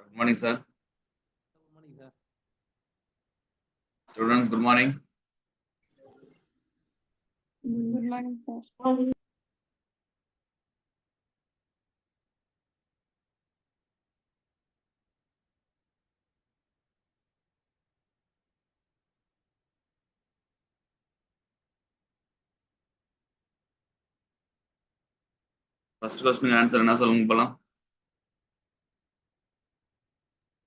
Good morning, sir. Good morning, sir. Students, good morning. Good morning, sir. First question answer என்ன சொல்லுங்க போலாம்.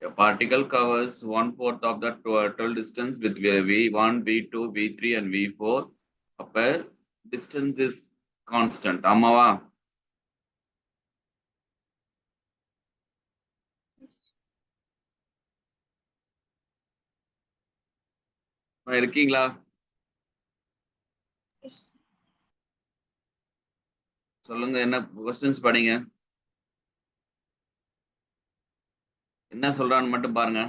A particle covers 1/4 of the total distance with V1, V2, V3 and V4. அப்ப distance is constant. ஆமாவா? இருக்கீங்களா? சொல்லுங்க, என்ன questions படிங்க. என்ன சொல்றான்னு மட்டும் பாருங்க.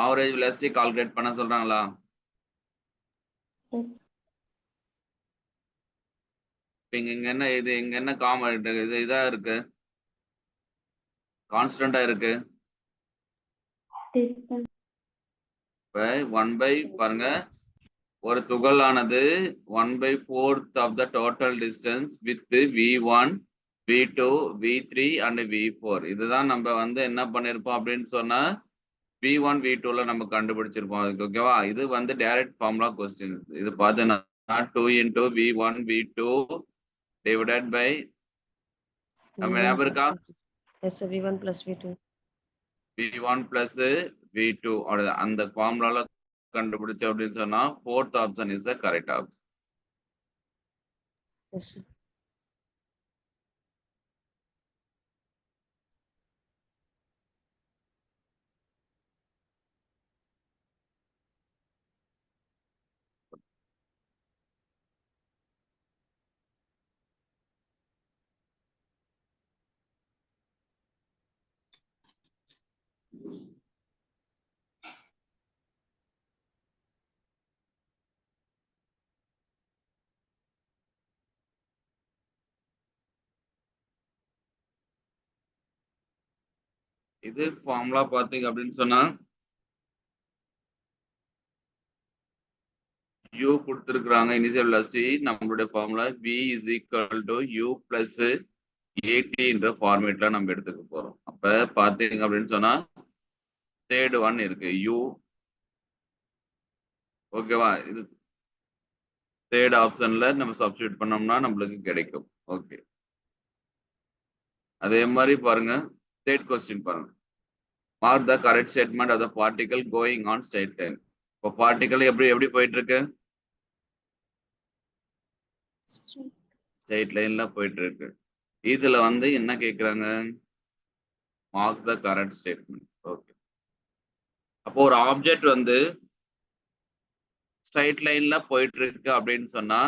ஆவரேஜ் வெலாசிட்டி கால்குலேட் பண்ண சொல்றாங்களா? இங்க என்ன இது, இங்க என்ன இது இதா இருக்கு, கான்ஸ்டன்டா இருக்கு. இப்ப 1 பாருங்க, ஒரு துகளானது 1/4 of the total distance with V1, V2, V3 and V4. இதுதான் நம்ம என்ன பண்ணிருப்போம் அப்படின்னு சொன்னா V1, V2ல நம்ம கண்டுபிடிச்சிருப்போம். ஓகேவா? இது டைரக்ட் ஃபார்முலா கொஸ்டின். இது பார்த்தீங்கன்னா 2 into V1, V2 divided by நம்ம ஞாபகம் இருக்கா? Yes, sir. V1 plus V2. V1 plus V2 அந்த ஃபார்முலால கண்டுபிடிச்சோம் அப்படின்னு சொன்னா 4th option is the correct option. Yes, sir. இது ஃபார்முலா பாத்தீங்க அப்படின்னு சொன்னா U கொடுத்திருக்காங்க. இனிஷியல் வெலாசிட்டி நம்மளுடைய formula V is equal to U plus AT என்ற ஃபார்மேட்ல நம்ம எடுத்துக்க போறோம். அப்ப பாத்தீங்க அப்படின்னு சொன்னா தேர்ட் ஒன் இருக்கு U. ஓகேவா? இது தேர்ட் ஆப்ஷன்ல நம்ம சப்ஸ்டிட்யூட் பண்ணோம்னா நம்மளுக்கு கிடைக்கும். ஓகே, அதே மாதிரி பாருங்க, தேர்ட் கொஸ்டின் பாருங்க. Mark the correct statement of the particle going on straight line. இப்போ பார்ட்டிகல் எப்படி போயிட்டு இருக்கு? ஸ்ட்ரைட் லைன்ல போயிட்டு இருக்கு. இதுல என்ன கேக்குறாங்க? Mark the correct statement. Okay, அப்போ ஒரு ஆப்ஜெக்ட் ஸ்ட்ரைட் லைன்ல போயிட்டு இருக்கு அப்படின்னு சொன்னா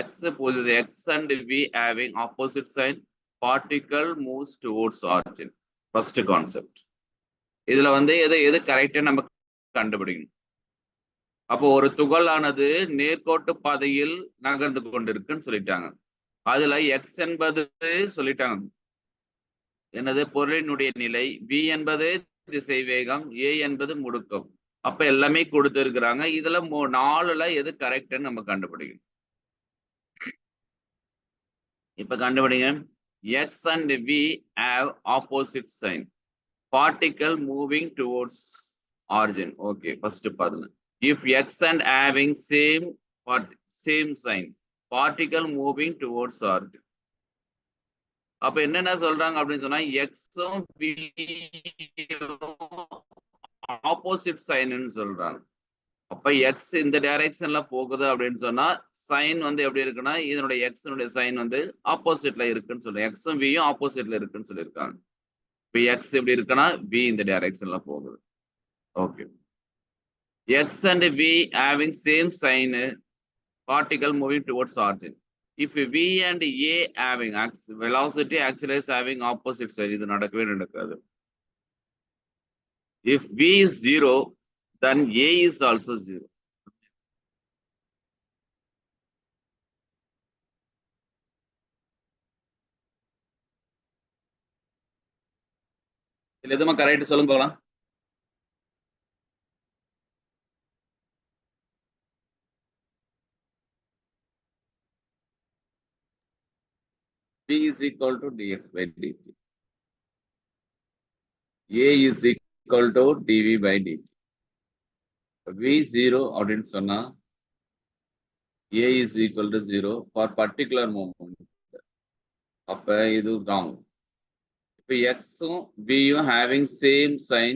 x and v having opposite sign, particle moves towards origin. First concept. இதுல எது கரெக்டா நம்ம கண்டுபிடிக்கணும். அப்போ ஒரு துகளானது நேர்கோட்டு பாதையில் நகர்ந்து கொண்டிருக்குன்னு சொல்லிட்டாங்க. அதுல எக்ஸ் என்பது சொல்லிட்டாங்க என்னது, பொருளினுடைய நிலை, v என்பது திசை வேகம், a என்பது முடுக்கம். அப்ப எல்லாமே கொடுத்திருக்கிறாங்க. இதுல 4ல எது கரெக்ட்னு நம்ம கண்டுபிடிக்கணும். இப்ப கண்டுபிடிங்க. x and v have opposite sign, particle moving towards origin. Okay, first பாருங்க. If x and having same sign, particle moving towards origin. அப்ப என்னென்ன சொல்றாங்க அப்படின்னு சொன்னா எக்ஸும் ஆப்போசிட் சைன்னு சொல்றாங்க. அப்ப எக்ஸ் இந்த டைரக்ஷன்ல போகுது அப்படின்னு சொன்னா சைன் எப்படி இருக்குன்னா இதனுடைய எக்ஸனுடைய சைன் ஆப்போசிட்ல இருக்குன்னு சொல்லுங்க. எக்ஸும் வியும் ஆப்போசிட்ல இருக்குன்னு சொல்லியிருக்காங்க. இப்ப எக்ஸ் எப்படி இருக்குன்னா வி இந்த டைரக்ஷன்ல போகுது. Okay, x and we having same sign, particle moving towards origin. If v and a having velocity, acceleration having opposite side, இது நடக்கவே நடக்காது. If v is 0, then a is also 0. இதுல எதுமா கரெக்ட் சொல்லுங்க போகலாம். V is equal to dx by dt. A is equal to dv by dt. V0 அப்படின்னு சொன்னா A is equal to 0 for particular moment. அப்ப இது wrong. இப்ப x-ம் v-யும் having same sign,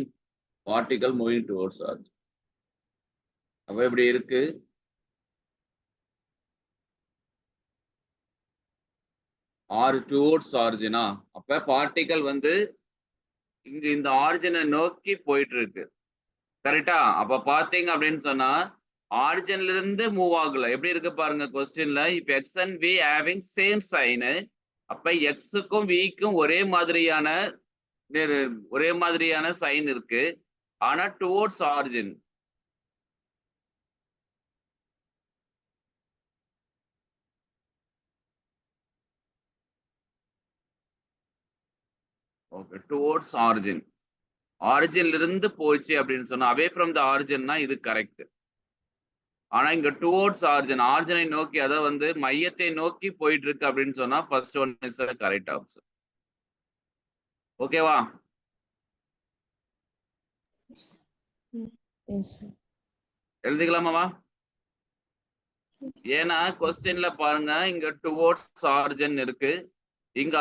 particle moving towards origin. அப்ப இப்படி இருக்கு. or towards origin. அப்ப particle வந்து இங்க இந்த ஆரிஜினை நோக்கி போயிட்டு இருக்கு. கரெக்டா? அப்ப பாத்தீங்க அப்படின்னு சொன்னா ஆரிஜின்ல இருந்து மூவ் ஆகல. எப்படி இருக்கு பாருங்க கொஸ்டின்ல. இப்ப x and we having same sign. அப்ப எக்ஸுக்கும் விக்கும் ஒரே மாதிரியான சைன் இருக்கு. ஆனா towards origin. Okay, towards origin. ஆரிஜின்ல இருந்து போச்சு அப்படின்னு சொன்னா அவே ஃப்ரம் த ஆரிஜின்னா இது கரெக்ட். ஆனா இங்க டுவோர்ட்ஸ் ஆரிஜின், ஆரிஜினை நோக்கி, அதை வந்து மையத்தை நோக்கி போயிட்டு இருக்கு அப்படின்னு சொன்னா first one is the correct option. ஓகேவா? எழுதிக்கலாமாவா? ஏன்னா கொஸ்டின்ல பாருங்க இங்க டுவோர்ட்ஸ் ஆரிஜின் இருக்கு. இங்க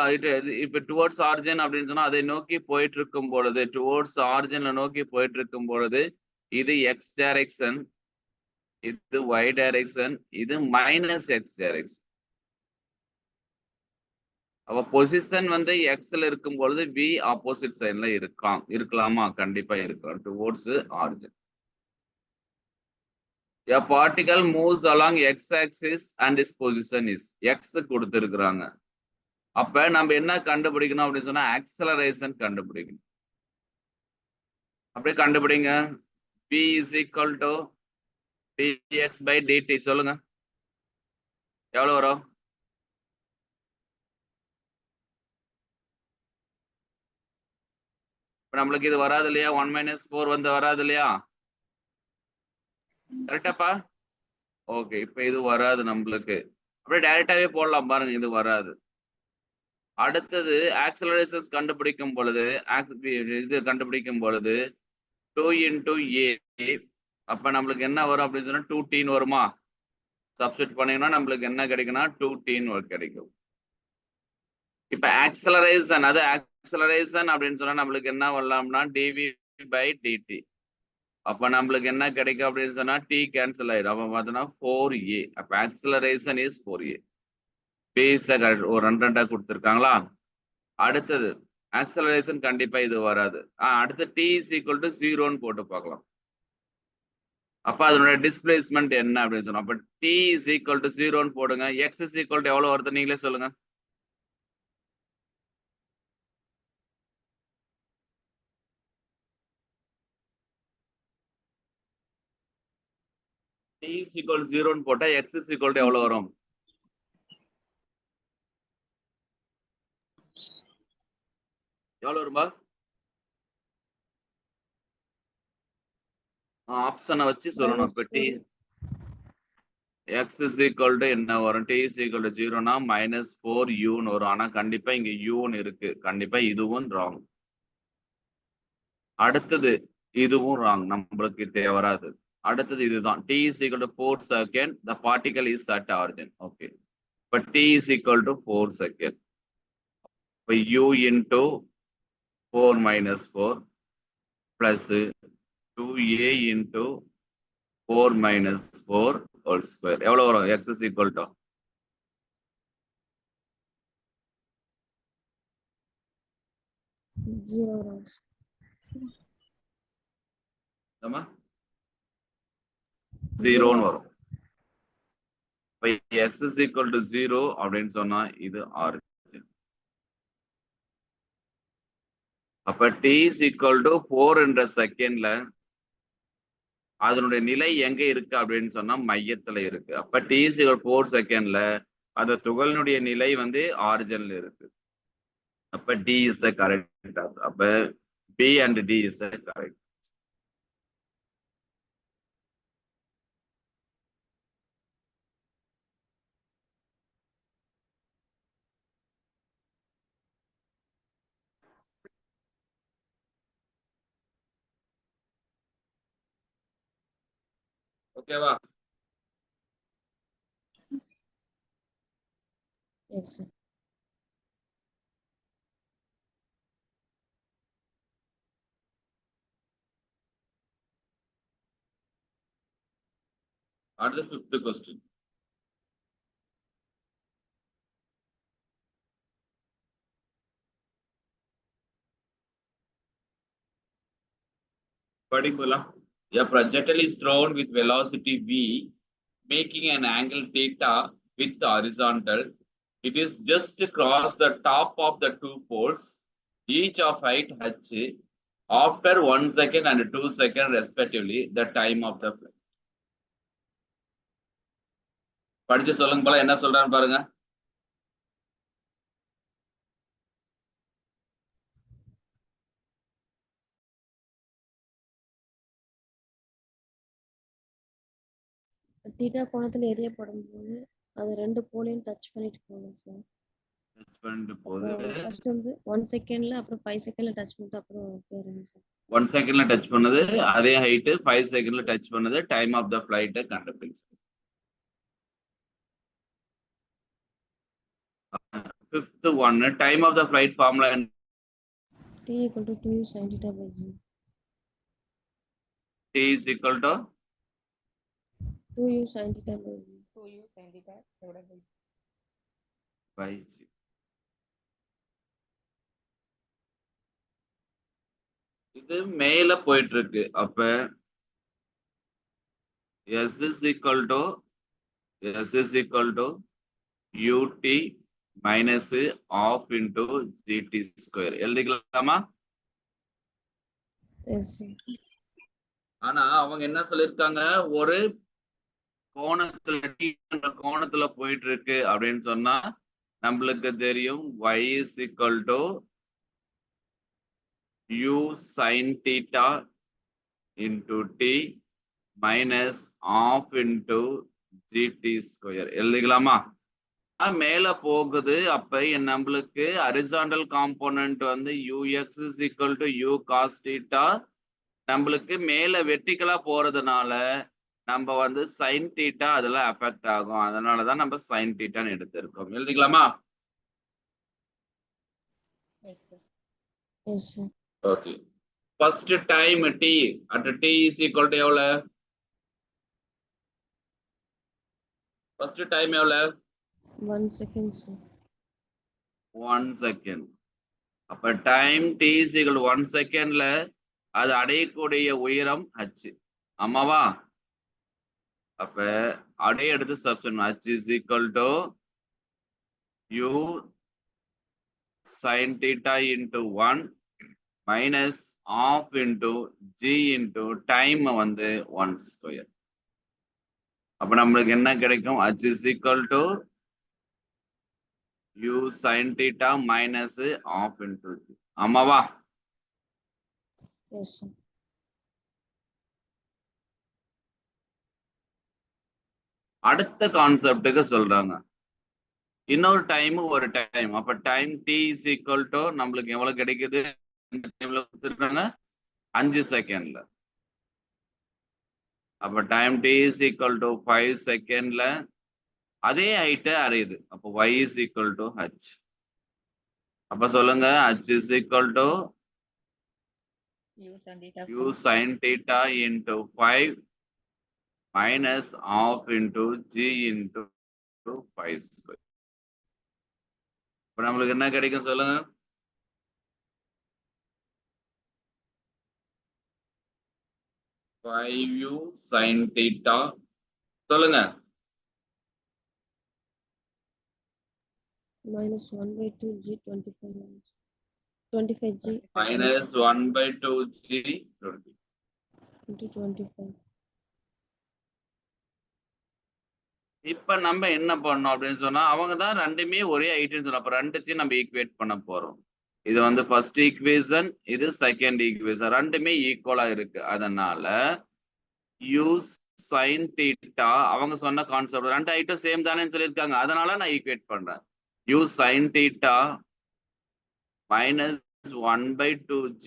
இப்ப டுவோர்ட்ஸ் ஆரிஜின் அப்படின்னு சொன்னா அதை நோக்கி போயிட்டு இருக்கும் பொழுது, டுவோர்ட்ஸ் ஆரிஜின்ல நோக்கி போயிட்டு இருக்கும் பொழுது இது எக்ஸ் டைரக்ஷன், இது y டைரக்ஷன், இது மைனஸ் எக்ஸ் டைரக்ஷன். அப்ப பொசிஷன் வந்து எக்ஸ்ல இருக்கும் பொழுது v ஆப்போசிட் சைட்ல இருக்கலாமா? கண்டிப்பா இருக்கலாம். Towards origin. A particle moves along x-axis and its position is x கொடுத்திருக்கிறாங்க. அப்ப நம்ம என்ன கண்டுபிடிக்கணும் அப்படின்னு சொன்னா ஆக்சலரேஷன் கண்டுபிடிக்கணும். அப்படியே கண்டுபிடிங்க. v is equal to dx by dt. சொல்லுங்க எவ்வளவு வரும்? நம்மளுக்கு இது வராது இல்லையா? 1 - 4 வந்து வராது இல்லையா? கரெக்டாப்பா? ஓகே, இப்ப இது வராது நம்மளுக்கு. அப்படியே டைரக்டாவே போடலாம் பாருங்க, இது வராது. அடுத்தது ஆக்சலரேஷன்ஸ் கண்டுபிடிக்கும் பொழுது இது கண்டுபிடிக்கும் பொழுது 2 × a. அப்ப நம்மளுக்கு என்ன வரும் அப்படின்னு சொன்னா 2t வருமா? சப்ஸ்டிட் பண்ணீங்கன்னா நம்மளுக்கு என்ன கிடைக்கும்னா 2t கிடைக்கும். இப்ப ஆக்சலரேஷன், அது ஆக்சலரேஷன் அப்படின்னு சொன்னா நம்மளுக்கு என்ன வரலாம்னா dv by dt. அப்ப நம்மளுக்கு என்ன கிடைக்கும் அப்படின்னு சொன்னா t கேன்சல் ஆயிடும். அப்ப பார்த்தோம்னா 4a. அப்ப ஆக்சலரேஷன் இஸ் 4a. ஒரு 2 கொடுத்துருக்காங்களா? அடுத்தது ஆக்சலரேஷன் கண்டிப்பா இது வராது. அடுத்து t is equal to 0 போட்டு பார்க்கலாம். அப்ப அதனுடைய டிஸ்பிளேஸ்மெண்ட் என்ன அப்படின்னு சொன்னா அப்ப t is equal to 0 போடுங்க. x is equal to எவ்வளவு வருது நீங்களே சொல்லுங்க. t is equal to 0 போட்டா x is equal to எவ்வளவு வரும்? எவ்வளவு வரும்பா? ஆப்ஷனை வச்சு சொல்லணும். இப்ப t x is equal to என்ன வரும்? t is equal to 0னா -4u வரும். ஆனா கண்டிப்பா இங்க u இருக்கு. கண்டிப்பா இதுவும் ராங். அடுத்தது இதுவும் ராங், நம்மளுக்கு தேவராது. அடுத்தது இதுதான் t is equal to 4 second, the particle is at origin. Okay, இப்ப t is equal to 4 second. இப்ப u into 4 - 4 plus 2a into 4 - 4 whole square. எவ்வளவு வரும்? x is equal to 0 0 வரும். இப்ப x is equal to 0 அப்படின்னு சொன்னா இது origin. அப்ப t is equal to 4 என்ற செகண்ட்ல அதனுடைய நிலை எங்க இருக்கு அப்படின்னு சொன்னா மையத்துல இருக்கு. அப்ப t is equal to 4 செகண்ட்ல அந்த துகளினுடைய நிலை வந்து ஆரிஜின்ல இருக்கு. அப்ப d is the correct. அப்ப B and D is the correct. Okay, va? Yes, sir. What is the fifth question? Particular. A projectile is thrown with velocity v, making an angle theta with the horizontal. It is just across the top of the two poles, each of height h, after 1 second and 2 seconds respectively, the time of the flight. படிச்சு சொல்லுங்க போல என்ன சொல்றான்னு பாருங்க. Theta கோணத்துல எரியப்படும் போது அது ரெண்டு போலையும் டச் பண்ணிட்டு போகணும் சார். ஃபர்ஸ்ட் வந்து 1 செகண்ட்ல அப்புறம் 5 செகண்ட்ல டச் பண்ணிட்டு அப்புறம் போயிடும் சார். 1 செகண்ட்ல டச் பண்ணது அதே ஹைட் 5 செகண்ட்ல டச் பண்ணது டைம் ஆஃப் த ஃபிளைட் கண்டுபிடிச்சு. Fifth one, time of the flight formula. T equal to 2u sin theta by g. T is equal to 2u sin theta by g. 2u sin theta divided by g. by g. இது மேல போயிட்டு இருக்கு. அப்ப s is equal to ut minus half into gt square எழுதிக்கலாமா? Yes, sir. ஆனா அவங்க என்ன சொல்லிருக்காங்க, ஒரு கோணத்துல போயிட்டு இருக்கு அப்படின்னு சொன்னா நம்மளுக்கு தெரியும் y is equal to u sin theta into t minus half into gt square எழுதிக்கலாமா? மேல போகுது. அப்ப நம்மளுக்கு ஹரிசாண்டல் காம்போனன்ட் வந்து ux is equal to u cos theta. நம்மளுக்கு மேல வெர்டிகலா போறதுனால நம்ம வந்து sin theta அதெல்லாம் அஃபெக்ட் ஆகும். அதனாலதான் நம்ம sin thetaன்னு எடுத்திருக்கோம். எழுதிக்கலாமா? Yes, sir. Yes, sir. Okay. First time t at t is equal to எவ்வளவு? ஃபர்ஸ்ட் டைம் எவ்வளவு? 1 second, sir. 1 second. அப்ப time t is equal to 1 secondல அது அடையக்கூடிய உயரம் h. ஆமாவா? அப்ப அடைய எடுத்து substitute h is equal to u sin theta into 1 minus half into g into time வந்து 1 square. அப்ப நம்மளுக்கு என்ன கிடைக்கும்? h is equal to u sin theta minus half into g. ஆமாவா? Yes, sir. அடுத்த கான்செப்டுக்கு சொல்றாங்க. இன்னொரு டைம் ஒரு டைம். அப்ப time t is equal to நம்மளுக்கு எவ்வளவு கிடைக்குது? இந்த டைம்ல கொடுத்திருக்காங்க 5 செகண்ட்ல. அப்ப time t is equal to 5 செகண்ட்ல அதே ஹைட்டை அடையுது. அப்போ y is equal to h. அப்ப சொல்லுங்க h is equal to u sin theta u sin theta into 5 minus half into g into 5 square. இப்ப நம்மளுக்கு என்ன கிடைக்கும் சொல்லுங்க? u sin theta சொல்லுங்க. Minus 1 by 2 g 25 g minus 1 by 2 g 20 into 25. இப்ப நம்ம என்ன பண்ணோம் அப்படின்னு சொன்னா அவங்க தான் ரெண்டுமே ஒரே ஹைட்னு சொன்னா அப்ப ரெண்டுத்தையும் நம்ம ஈக்குவேட் பண்ண போறோம். இது வந்து ஃபர்ஸ்ட் ஈக்குவேஷன், இது செகண்ட் ஈக்குவேஷன், ரெண்டுமே ஈக்குவலா இருக்கு. அதனால யூஸ் sin தீட்டா அவங்க சொன்ன கான்செப்ட் ரெண்டு ஐட்டம் சேம் தானேன்னு சொல்லியிருக்காங்க. அதனால நான் ஈக்குவேட் பண்றேன். Use sin theta minus 1/2g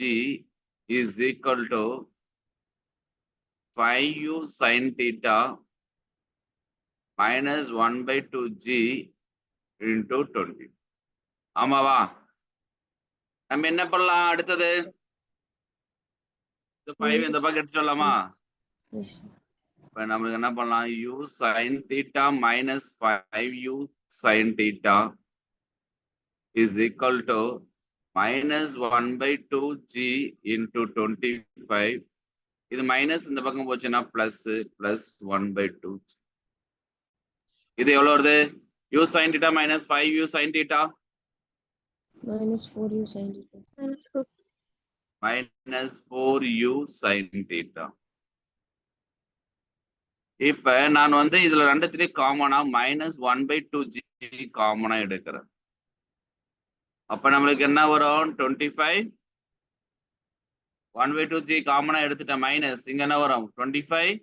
is equal to 5u sin theta minus 1/2g into 20. ஆமாவா? நம்ம என்ன பண்ணலாம் அடுத்தது? இந்த 5 இந்த பக்கம் எடுத்துடலாமா? Yes, sir. இப்ப நம்மளுக்கு என்ன பண்ணலாம்? u sin theta minus 5u sin theta is equal to minus 1/2g into 25. இது மைனஸ் இந்த பக்கம் போச்சுன்னா பிளஸ் பிளஸ் 1/2. இது எவ்வளவு வருது? u sin theta minus 5u sin theta minus 4u sin theta. minus 4u sin theta. இப்ப நான் வந்து இதுல ரெண்டுத்திலையும் காமனா minus 1/2g காமனா எடுக்கிறேன். அப்ப நம்மளுக்கு என்ன வரும்? 25 1/2g காமனா எடுத்துட்டேன் மைனஸ் இங்க என்ன வரும்? 25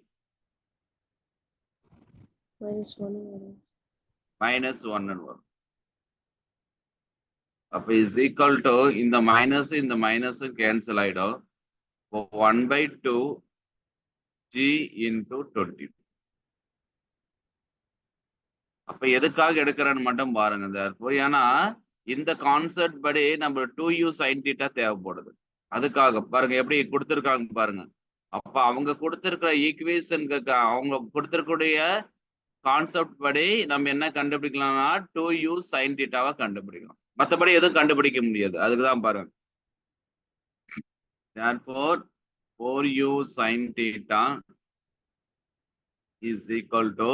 minus 1 வரும். minus 1 வரும். அப்ப is equal to இந்த மைனஸ் கேன்சல் ஆயிடும். 1/2g into 20. அப்ப எதுக்காக எடுக்கிறேன்னு மட்டும் பாருங்க. ஏன்னா இந்த கான்செப்ட் படி நம்ம 2u sin theta தேவைப்படுது. அதுக்காக பாருங்க எப்படி கொடுத்துருக்காங்க பாருங்க. அப்ப அவங்க கொடுத்திருக்கிற ஈக்குவேஷனுக்கு அவங்க கொடுத்திருக்கூடிய கான்செப்ட் படி நம்ம என்ன கண்டுபிடிக்கலாம்னா 2u sin theta கண்டுபிடிக்கலாம். மற்றபடி எதுவும் கண்டுபிடிக்க முடியாது. அதுக்குதான் பாருங்க. Therefore 4u sin theta is equal to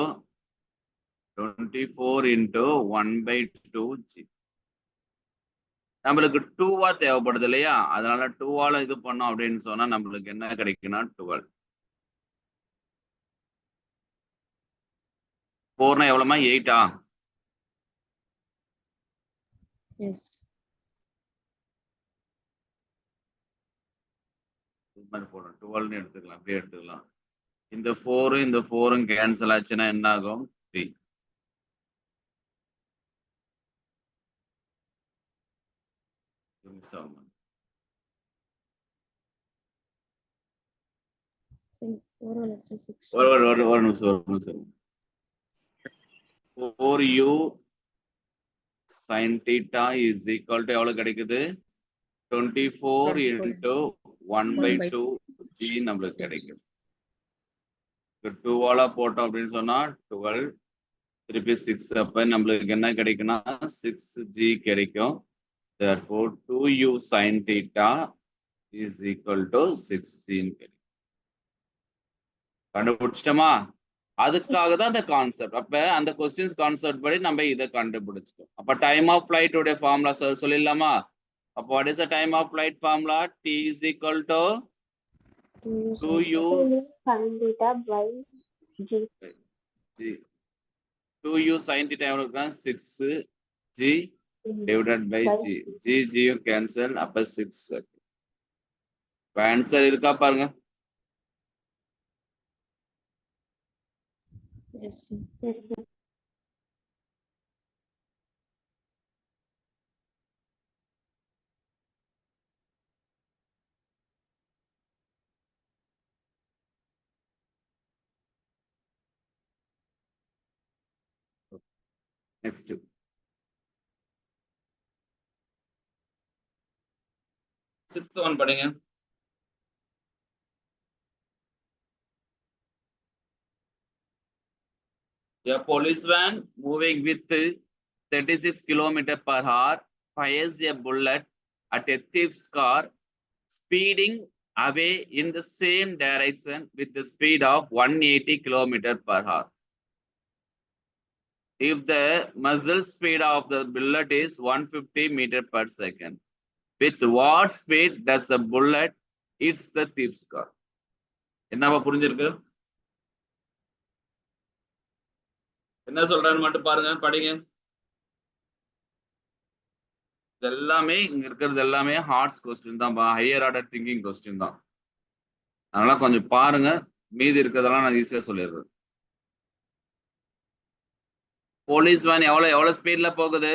24 into 1/2g. நம்மளுக்கு 2வா தேவைப்படுது இல்லையா? அதனால 2வால இது பண்ணோம் அப்படின்னு சொன்னா நம்மளுக்கு என்ன கிடைக்குன்னா 12. 4னா எவ்வளவுமா? 8ஆ? Yes. இது மாதிரி போடணும். 12ன்னு எடுத்துக்கலாம். அப்படியே எடுத்துக்கலாம். இந்த 4ம் கேன்சல் ஆச்சுன்னா என்ன ஆகும்? 3. மிஸ் ஆகும். So 4 will add 6. ஒரு நிமிஷம். 4u sin theta is equal to எவ்வளவு கிடைக்குது? 24 into 1/2g நம்மளுக்கு கிடைக்கும். 2வால போட்டோம் அப்படின்னு சொன்னா 12 திருப்பி 6. அப்ப நம்மளுக்கு என்ன கிடைக்கும்னா 6g கிடைக்கும். Therefore 2u sin theta is equal to 16 கிடைக்கும். கண்டுபிடிச்சிட்டோமா? அதுக்காக தான் அந்த கான்செப்ட். அப்ப அந்த கொஸ்டின்ஸ் கான்செப்ட் படி நம்ம இதை கண்டுபிடிச்சிட்டோம். அப்ப டைம் ஆஃப் ஃபிளைட் உடைய ஃபார்முலா சொல்லிடலாமா? அப்ப what is the time of flight formula? T is equal to 2u sin theta by g. 2u sin theta எவ்வளவு இருக்கா? 6g divided by g. g cancel. அப்ப 6. ஆன்சர் இருக்கா பாருங்க. Yes, sir. Yes, sir. Next. Sixth one படிங்க. A police van moving with 36 km per hour fires a bullet at a thief's car speeding away in the same direction with the speed of 180 km per hour. If the muzzle speed of the bullet is 150 meters per second, with what speed does the bullet hits the thief's car? என்னவா புரிஞ்சிருக்கு? என்ன சொல்றான்னு மட்டும் பாருங்க, படிங்க. எல்லாமே இங்க இருக்கிறது எல்லாமே ஹார்ட்ஸ் கொஸ்டின் தான், ஹையர் ஆர்டர் திங்கிங் கொஸ்டின் தான். அதனால கொஞ்சம் பாருங்க, மீதி இருக்கிறதெல்லாம் நான் ஈஸியா சொல்லிடுறேன். போலீஸ் வேன் எவ்வளவு ஸ்பீட்ல போகுது?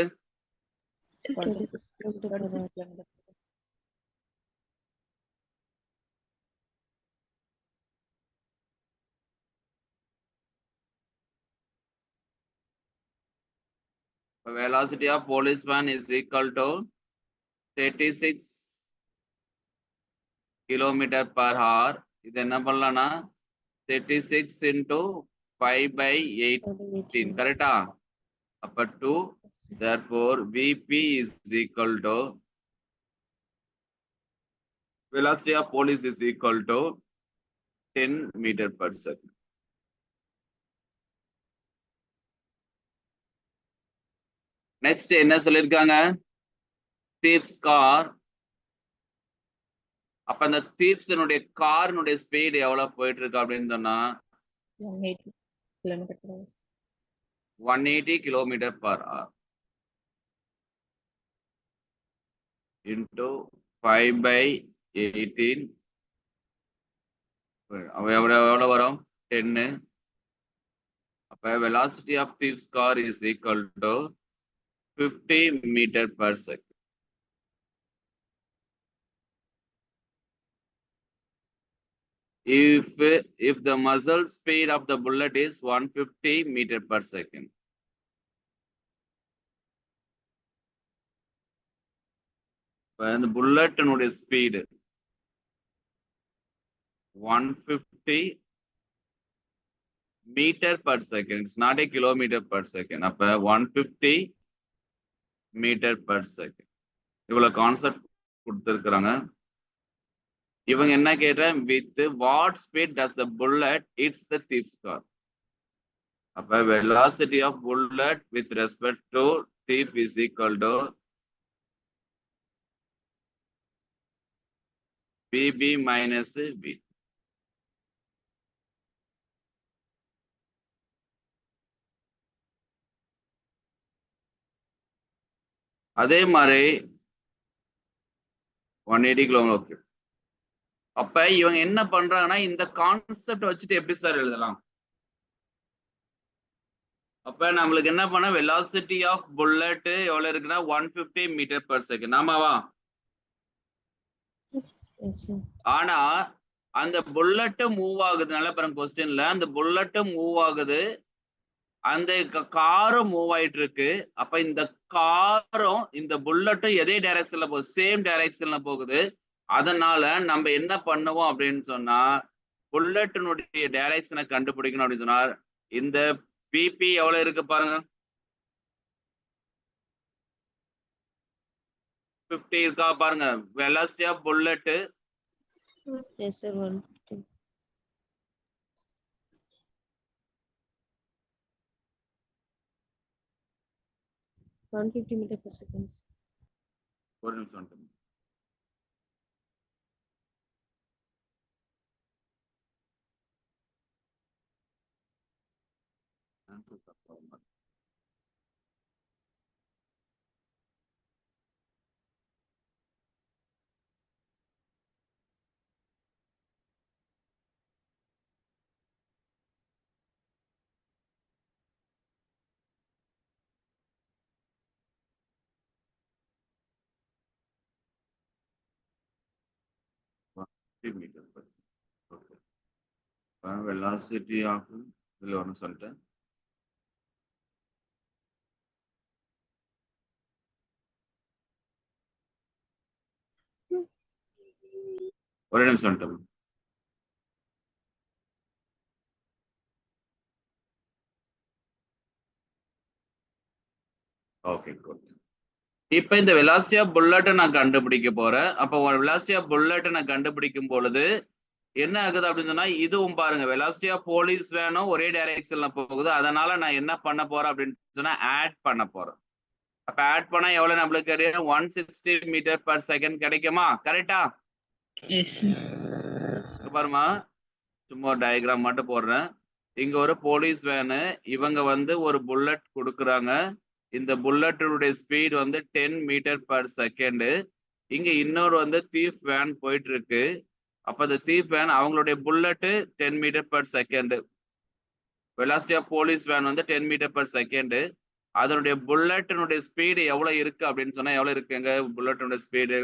26 kilometer per hour. 26 kilometer. Velocity of police van is equal to 36 kilometer per hour. இது என்ன பண்ணலாம்னா 36 into 5/18, கரெக்டா? அப்ப 2, therefore Vp is equal to velocity of police is equal to 10 meter per second. Next என்ன சொல்லிருக்காங்க? thieves car. அப்ப அந்த thieves-னுடைய கார்னுடைய speed எவ்வளவு போயிட்டு இருக்கு அப்படின்னு சொன்னா 180 kilometer per hour. 180 kilometer per hour into 5/18. எவ்வளவு வரும்? 10. அப்ப velocity of thieves car is equal to 50 meter per second. If the muzzle speed of the bullet is 150 meter per second, the bullet speed 150 meter per second. It's not a kilometer per second. அப்ப 150 meter per second. இவ்வளவு concept கொடுத்திருக்காங்க. இவங்க என்ன கேட்டேன்? with what speed does the bullet hits the thief's car? அப்ப velocity of bullet with respect to thief is equal to Vb minus V. அதே மாதிரி 180 kilometre. Okay. அப்ப இவங்க என்ன பண்றாங்கன்னா இந்த கான்செப்ட் வச்சுட்டு எப்படி சார் எழுதலாம்? அப்ப நம்மளுக்கு என்ன பண்ண velocity of bullet எவ்வளவு இருக்குன்னா 150 மீட்டர் per second. ஆமாவா? ஆனா அந்த புல்லட் மூவ் ஆகுது. நல்லா பாருங்க கொஸ்டின்ல, அந்த புல்லட் மூவ் ஆகுது, அந்த காரும் மூவ் ஆயிட்டு இருக்கு. அப்ப இந்த காரும் இந்த புல்லட்டும் எதே டைரக்ஷன்ல போகுது? சேம் டைரக்ஷன்ல போகுது. அதனால நம்ம என்ன பண்ணுவோம் அப்படின்னு சொன்னா புல்லட்டினுடைய டைரக்ஷனை கண்டுபிடிக்கணும் அப்படின்னு சொன்னா இந்த பிபி எவ்வளவு இருக்கு பாருங்க, 50 இருக்கா பாருங்க. velocity of bullet Yes, sir. 150. 150 meter per second. ஒரு நிமிஷம். Metre per second. Okay. velocity of இதுல ஒன்னு சொல்லிட்டேன். ஒரு நிமிஷம். Okay good. இப்ப இந்த velocity of bullet நான் கண்டுபிடிக்க போறேன். அப்ப velocity of bullet நான் கண்டுபிடிக்கும் பொழுது என்ன ஆகுது அப்படின்னு சொன்னா இதுவும் பாருங்க velocity of police வேணும் ஒரே டைரக்ஷன்ல போகுது. அதனால நான் என்ன பண்ண போறேன் அப்படின்னு சொன்னா ஆட் பண்ண போறேன். அப்ப ஆட் பண்ணா எவ்வளவு நம்மளுக்கு 160 மீட்டர் per second கிடைக்குமா? கரெக்டா? பாருமா, சும்மா ஒரு டயக்ராம் மட்டும் போடுறேன். இங்க ஒரு போலீஸ் வேனு, இவங்க வந்து ஒரு புல்லட் கொடுக்குறாங்க. இந்த புல்லட்டுடைய ஸ்பீட் வந்து 10 மீட்டர் பர் செகண்ட். இங்க இன்னொரு வந்து தீஃப் வேன் போயிட்டு இருக்கு. அப்ப அந்த தீஃப் வேன் அவங்களுடைய bullet 10 metre per second. Velocity of police van வந்து 10 மீட்டர் பர் செகண்ட். அதனுடைய புல்லட்டினுடைய ஸ்பீடு எவ்வளவு இருக்கு அப்படின்னு சொன்னா எவ்வளவு இருக்கு? எங்க புல்லட்டினுடைய ஸ்பீடு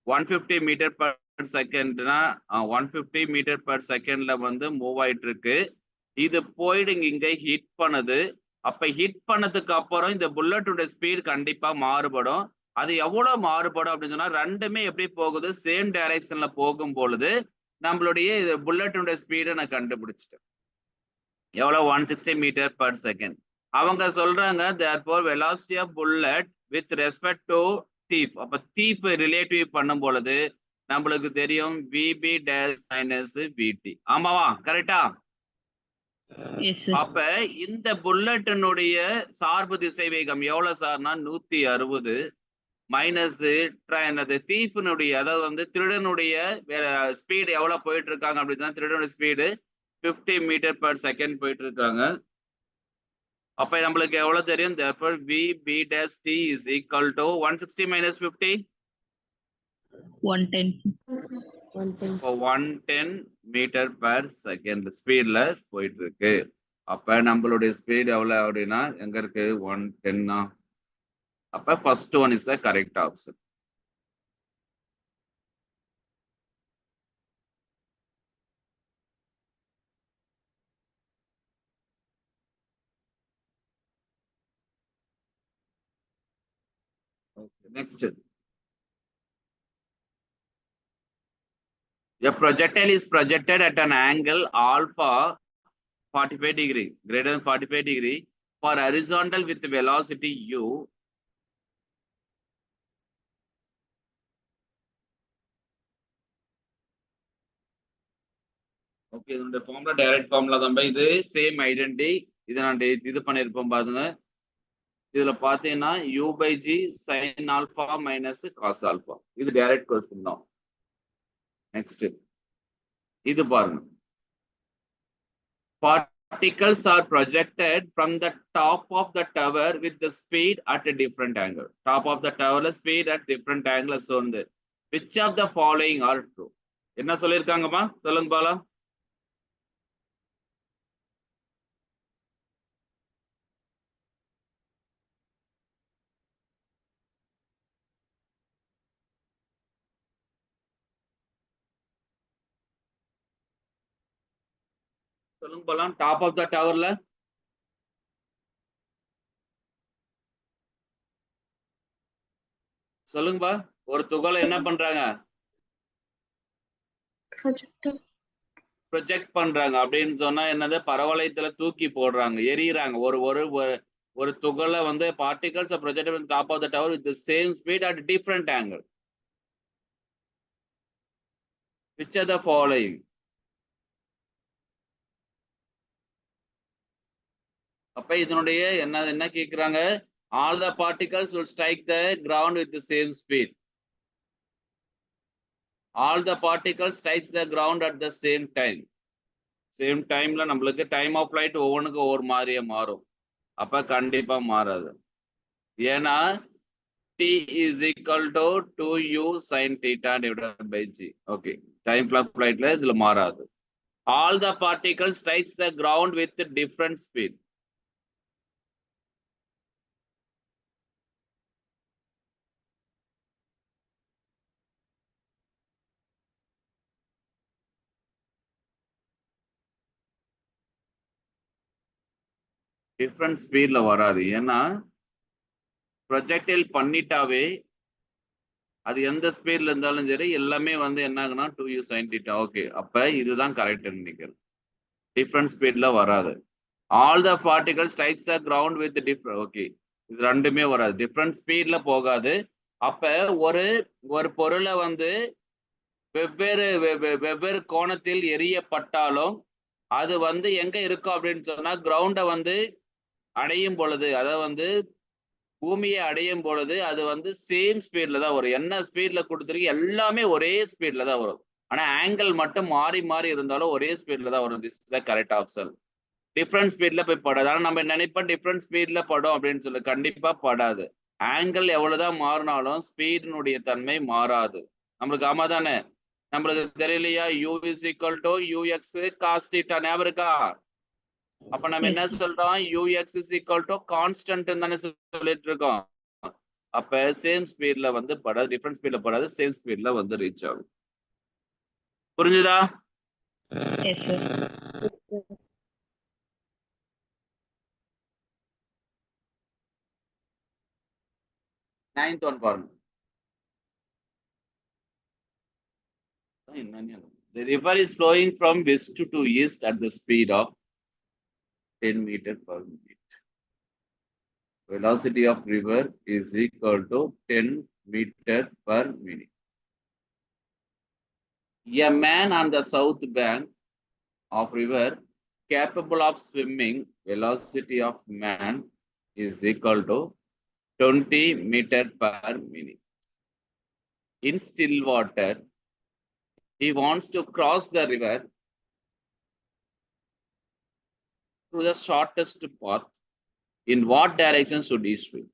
150 மீட்டர் பர் செகண்ட்னா 150 மீட்டர் பர் செகண்ட்ல வந்து மூவ் ஆயிட்டு இருக்கு. இது போயிட்டு இங்க ஹிட் பண்ணுது. அப்ப ஹிட் பண்ணதுக்கு அப்புறம் இந்த புல்லட்டுடைய ஸ்பீட் கண்டிப்பா மாறுபடும். அது எவ்வளவு மாறுபடும் அப்படின்னு சொன்னா ரெண்டுமே எப்படி போகுது? சேம் டைரக்ஷன்ல போகும் பொழுது நம்மளுடைய புல்லட்டுடைய ஸ்பீடை நான் கண்டுபிடிச்சிட்டேன். எவ்வளவு? 160 மீட்டர் பர் செகண்ட். அவங்க சொல்றாங்க therefore velocity of bullet with respect to thief. அப்ப thief ரிலேட்டிவ் பண்ணும் பொழுது நம்மளுக்கு தெரியும் VB dash minus VT. ஆமாவா? கரெக்டா? Yes, sir. அப்ப இந்த புல்லட்டினுடைய சார்பு திசை வேகம் எவ்வளவு சார்னா 160 மைனஸ் தீஃபினுடைய அதாவது வந்து திருடனுடைய ஸ்பீடு எவ்வளவு போயிட்டு இருக்காங்க அப்படின்னா திருடனுடைய ஸ்பீடு 50 மீட்டர் பர் செகண்ட் போயிட்டு இருக்காங்க. அப்ப நம்மளுக்கு எவ்வளவு தெரியும்? therefore VB dash T is equal to 160 minus 50 110. 110 metre per second ஸ்பீட்ல போயிட்டு இருக்கு. அப்ப நம்மளுடைய ஸ்பீட் எவ்வளவு அப்படின்னா எங்க இருக்கு? 110. அப்ப first one is the correct option. Okay, next. A projectile is projected at an angle alpha 45 degree, greater than 45 degree for horizontal with velocity u. Okay, இதோட ஃபார்முலா டைரக்ட் ஃபார்முலா தான். இது சேம் ஐடென்டி. இதை நான் இது பண்ணியிருப்போம் பாருங்க. இதுல பாத்தீங்கன்னா u/g sin alpha minus cos alpha. இது டைரக்ட் கொஸ்டின் தான். நெக்ஸ்ட் இது பாருங்க. Particles are projected from the top of the tower with the speed at a different angle. Top of the tower speed at different angle shown there. Which of the following are true? என்ன சொல்லிருக்காங்கப்பா? சொல்லுங்க பாலாம். சொல்லுங்க பாலாம். Top of the டவர்ல சொல்லுங்கப்பா. ஒரு துகளை என்ன பண்றாங்க? Project பண்றாங்க. அப்படின்னு சொன்னா என்னது? பரவளையத்துல தூக்கி போடுறாங்க, எரியுறாங்க. ஒரு ஒரு ஒரு துகளை வந்து particles are projected on top of the tower with the same speed at different angle. Which are the following? அப்ப இதனுடைய என்ன கேக்குறாங்க? All the particles will strike the ground with the same speed. All the particles strikes the ground at the same time. Same timeல நம்மளுக்கு time of flight ஒவ்வொன்றுக்கு ஒவ்வொரு மாதிரியே மாறும். அப்ப கண்டிப்பா மாறாது. ஏன்னா T is equal to 2u sin theta divided by g. Okay, time of flightல இதுல மாறாது. All the particles strikes the ground with different speed. Different speedல வராது. ஏன்னா ப்ரொஜெக்டைல் பண்ணிட்டாவே அது எந்த ஸ்பீட்ல இருந்தாலும் சரி எல்லாமே வந்து என்ன ஆகுனா 2u sin theta. ஓகே, அப்ப இதுதான் கரெக்ட் நினைக்கிறேன். டிஃப்ரெண்ட் ஸ்பீட்ல வராது. All the particles strikes the ground with different. Okay, இது ரெண்டுமே வராது. டிஃப்ரெண்ட் ஸ்பீட்ல போகாது. அப்ப ஒரு பொருளை வந்து வெவ்வேறு கோணத்தில் எரியப்பட்டாலும் அது வந்து எங்க இருக்கும் அப்படின்னு சொன்னா கிரவுண்டை வந்து அடையும் பொழுது, அதாவது வந்து பூமியை அடையும் பொழுது அது வந்து சேம் ஸ்பீட்ல தான் வரும். என்ன ஸ்பீட்ல கொடுத்துருக்கு எல்லாமே ஒரே ஸ்பீட்ல தான் வரும். ஆனா ஆங்கிள் மட்டும் மாறி மாறி இருந்தாலும் ஒரே ஸ்பீட்ல தான் வரும். This is the correct option. Different ஸ்பீட்ல போய் படாது. ஆனா நம்ம நினைப்போம் டிஃப்ரெண்ட் ஸ்பீட்ல படும் அப்படின்னு சொல்லி, கண்டிப்பா படாது. ஆங்கிள் எவ்வளவுதான் மாறினாலும் ஸ்பீடினுடைய தன்மை மாறாது. நம்மளுக்கு ஆமா தானே? நம்மளுக்கு தெரியலையா? u is equal to ux cos theta, ஞாபகம் இருக்கா? அப்ப நம்ம என்ன Yes, sir. சொல்றோம்? ux is equal to constant தானே சொல்லிட்டு இருக்கோம். அப்ப சேம் ஸ்பீட்ல வந்து படாது, டிஃப்ரெண்ட் ஸ்பீட்ல படாது, சேம் ஸ்பீட்ல வந்து ரீச் ஆகும். புரிஞ்சுதா? Yes, sir. Ninth one பாருங்க. The river is flowing from west to east at the speed of 10 meters per minute. Velocity of river is equal to 10 meters per minute. A man on the south bank of river capable of swimming, velocity of man is equal to 20 meters per minute. In still water, he wants to cross the river through the shortest path. In what direction should he swim?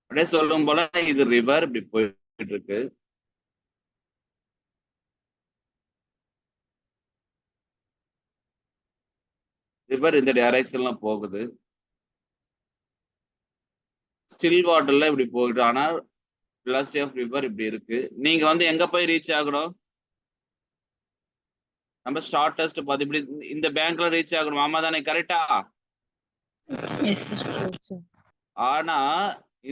அப்படியே சொல்லும் போல இது river இப்படி போயிட்டு இருக்கு. River இந்த டைரக்ஷன்ல போகுது. ஸ்டில் வாட்டர்ல இப்படி போயிட்டு, ஆனா velocity of river இப்படி இருக்கு. நீங்க வந்து எங்க போய் ரீச் ஆகணும்? நம்ம ஷார்டஸ்ட் பாத்து இப்படி இந்த பேங்க்ல ரீச் ஆகணும். ஆமா தானே? கரெக்டா? Yes, sir. Yes, sir. ஆனா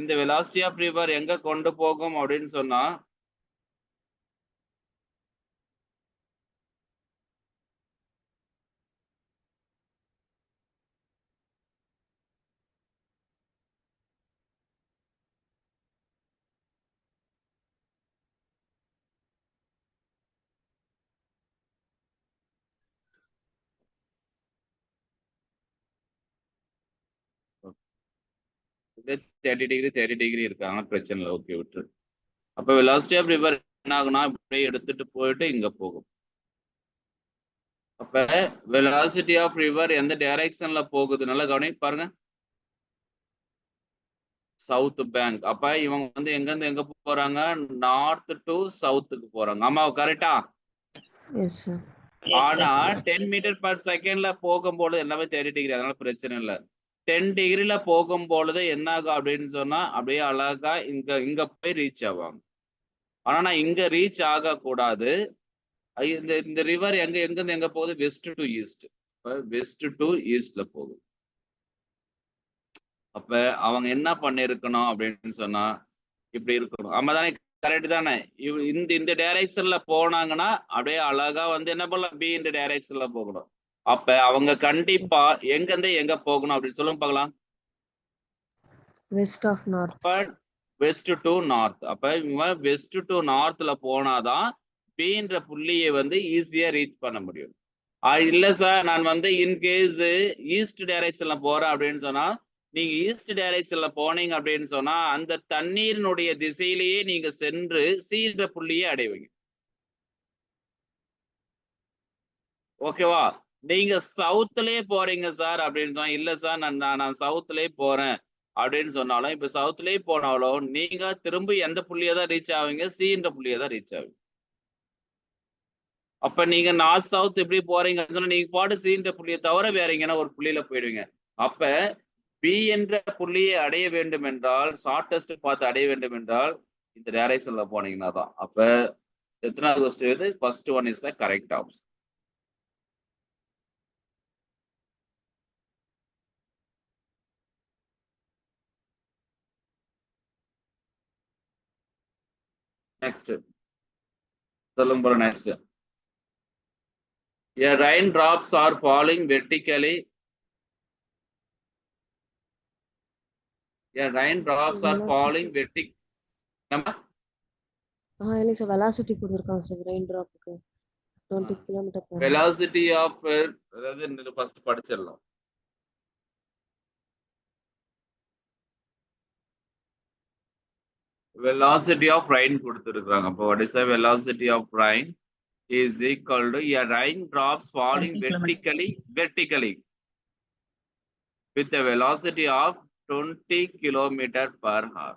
இந்த velocity of river எங்க கொண்டு போகும் அப்படின்னு சொன்னா, இதே 30 டிகிரி 30 டிகிரி இருக்காங்க, பிரச்சனை இல்லை, ஓகே விட்டுரு. அப்ப velocity of river என்ன ஆகுனா இப்படியே எடுத்துட்டு போயிட்டு இங்க போகும். அப்ப velocity of river எந்த டைரக்ஷன்ல போகுது நல்லா கவனி பாருங்க. South bank. அப்ப இவங்க வந்து எங்க இருந்து எங்க போறாங்க? நார்த் டு சவுத்துக்கு போறாங்க. ஆமா கரெக்டா? Yes, sir. Yes, ஆனா sir. 10 மீட்டர் பர் செகண்ட்ல போகும்போது எல்லாமே 30 டிகிரி, அதனால பிரச்சனை இல்லை. 10 டிகிரில போகும்பொழுது என்ன ஆகும் அப்படின்னு சொன்னா அப்படியே அழகா இங்க இங்க போய் ரீச் ஆவாங்க. ஆனா நான் இங்க ரீச் ஆக கூடாது. இந்த இந்த ரிவர் எங்க எங்க இருந்து எங்க போகுது? West to east. West to ஈஸ்ட்ல போகுது. அப்ப அவங்க என்ன பண்ணிருக்கணும் அப்படின்னு சொன்னா இப்படி இருக்கணும். ஆமா தானே? கரெக்ட் தானே? இந்த இந்த டைரக்ஷன்ல போனாங்கன்னா அப்படியே அழகா வந்து என்ன பண்ணலாம்? பி இந்த டைரக்ஷன்ல போகணும். அப்ப அவங்க கண்டிப்பா எங்க இருந்து எங்க போகணும் அப்படின்னு சொல்லுங்க பார்க்கலாம். West of north. அப்ப வெஸ்ட் டு நார்த். அப்ப இவங்க வெஸ்ட் டு நார்த்ல போனாதான் பீன்ற புள்ளியை வந்து ஈஸியா ரீச் பண்ண முடியும். இல்ல சார் நான் வந்து இன்கேஸ் ஈஸ்ட் டைரக்ஷன்ல போறேன் அப்படின்னு சொன்னா, நீங்க ஈஸ்ட் டைரக்ஷன்ல போனீங்க அப்படின்னு சொன்னா அந்த தண்ணீரினுடைய திசையிலேயே நீங்க சென்று சீன்ற புள்ளியை அடைவீங்க. ஓகேவா? நீங்க சவுத்லயே போறீங்க சார் அப்படின்னு சொன்னா, இல்ல சார் நான் சவுத்லயே போறேன் அப்படின்னு சொன்னாலும், இப்ப சவுத்லயே போனாலும் நீங்க திரும்ப எந்த புள்ளியை தான் ரீச் ஆவீங்க? சீன்ற புள்ளியை தான் ரீச் ஆவீங்க. அப்ப நீங்க நார்த் சவுத் எப்படி போறீங்கன்னு சொன்னா நீங்க பாட்டு சீன்ற புள்ளியை தவிர வேற எங்கன்னா ஒரு புள்ளியில போயிடுவீங்க. அப்ப பி என்ற புள்ளியை அடைய வேண்டும் என்றால், ஷார்டஸ்ட் பார்த்து அடைய வேண்டும் என்றால் இந்த டைரக்ஷன்ல போனீங்கன்னா தான். அப்ப எத்தனாவது கொஸ்டின் இது? First one is the correct option. Next சொல்லுங்க போல. Next, a raindrops are falling vertically. A raindrops are falling vertically. இல்லை சார், வெலாசிட்டி கொடுத்துருக்காங்க சார் ரெயின் ட்ராப்புக்கு 20 kilometre per hour. velocity of அதாவது ஃபர்ஸ்ட் படிச்சிடலாம். velocity of rain கொடுத்துருக்காங்க. அப்போ what is the velocity of rain? is equal to a raindrops falling 20 kilometers. vertically with a velocity of 20 kilometer per hour.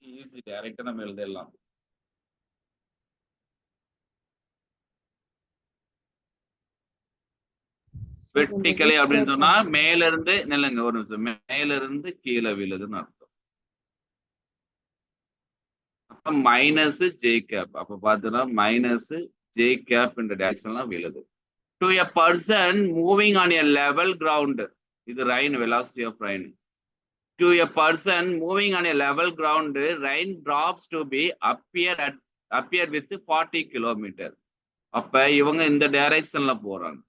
Easy, direct நம்ம எழுதலாம். Vertically அப்படின்னு சொன்னா மேல இருந்து நில்லுங்க ஒரு நிமிஷம், மேல இருந்து கீழே விழுதுன்னு அர்த்தம். அப்ப மைனஸ் ஜே கேப், அப்ப பாத்தீங்கன்னா மைனஸ் ஜே கேப் இந்த டைரக்ஷன்லாம் விழுது. To a person moving on a level ground, இது rain, velocity of rain. To a person moving on a level ground, rain drops to be appear with 40 kilometre. அப்ப இவங்க இந்த டைரக்ஷன்ல போறாங்க.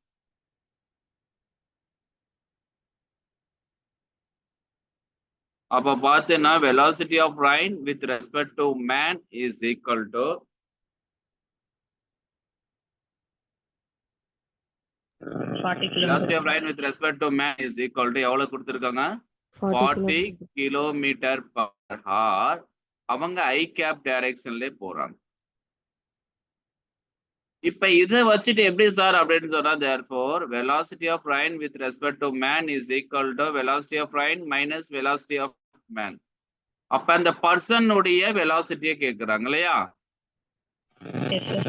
அப்ப பார்த்தீங்கன்னா velocity of rain with respect to man is equal to 40 velocity of kilometers. rain with respect to man is equal to எவ்வளவு கொடுத்திருக்காங்க? 40 kilometer per hour. அவங்க i cap டைரக்ஷன்ல போறாங்க. இப்ப இதை வச்சுட்டு எப்படி சார் அப்படின்னு சொன்னா, therefore velocity of rain with respect to man is equal to velocity of rain minus velocity of man. அப்ப அந்த பர்சன் உடைய வெலாசிட்டியை கேக்குறாங்க இல்லையா? Yes, sir.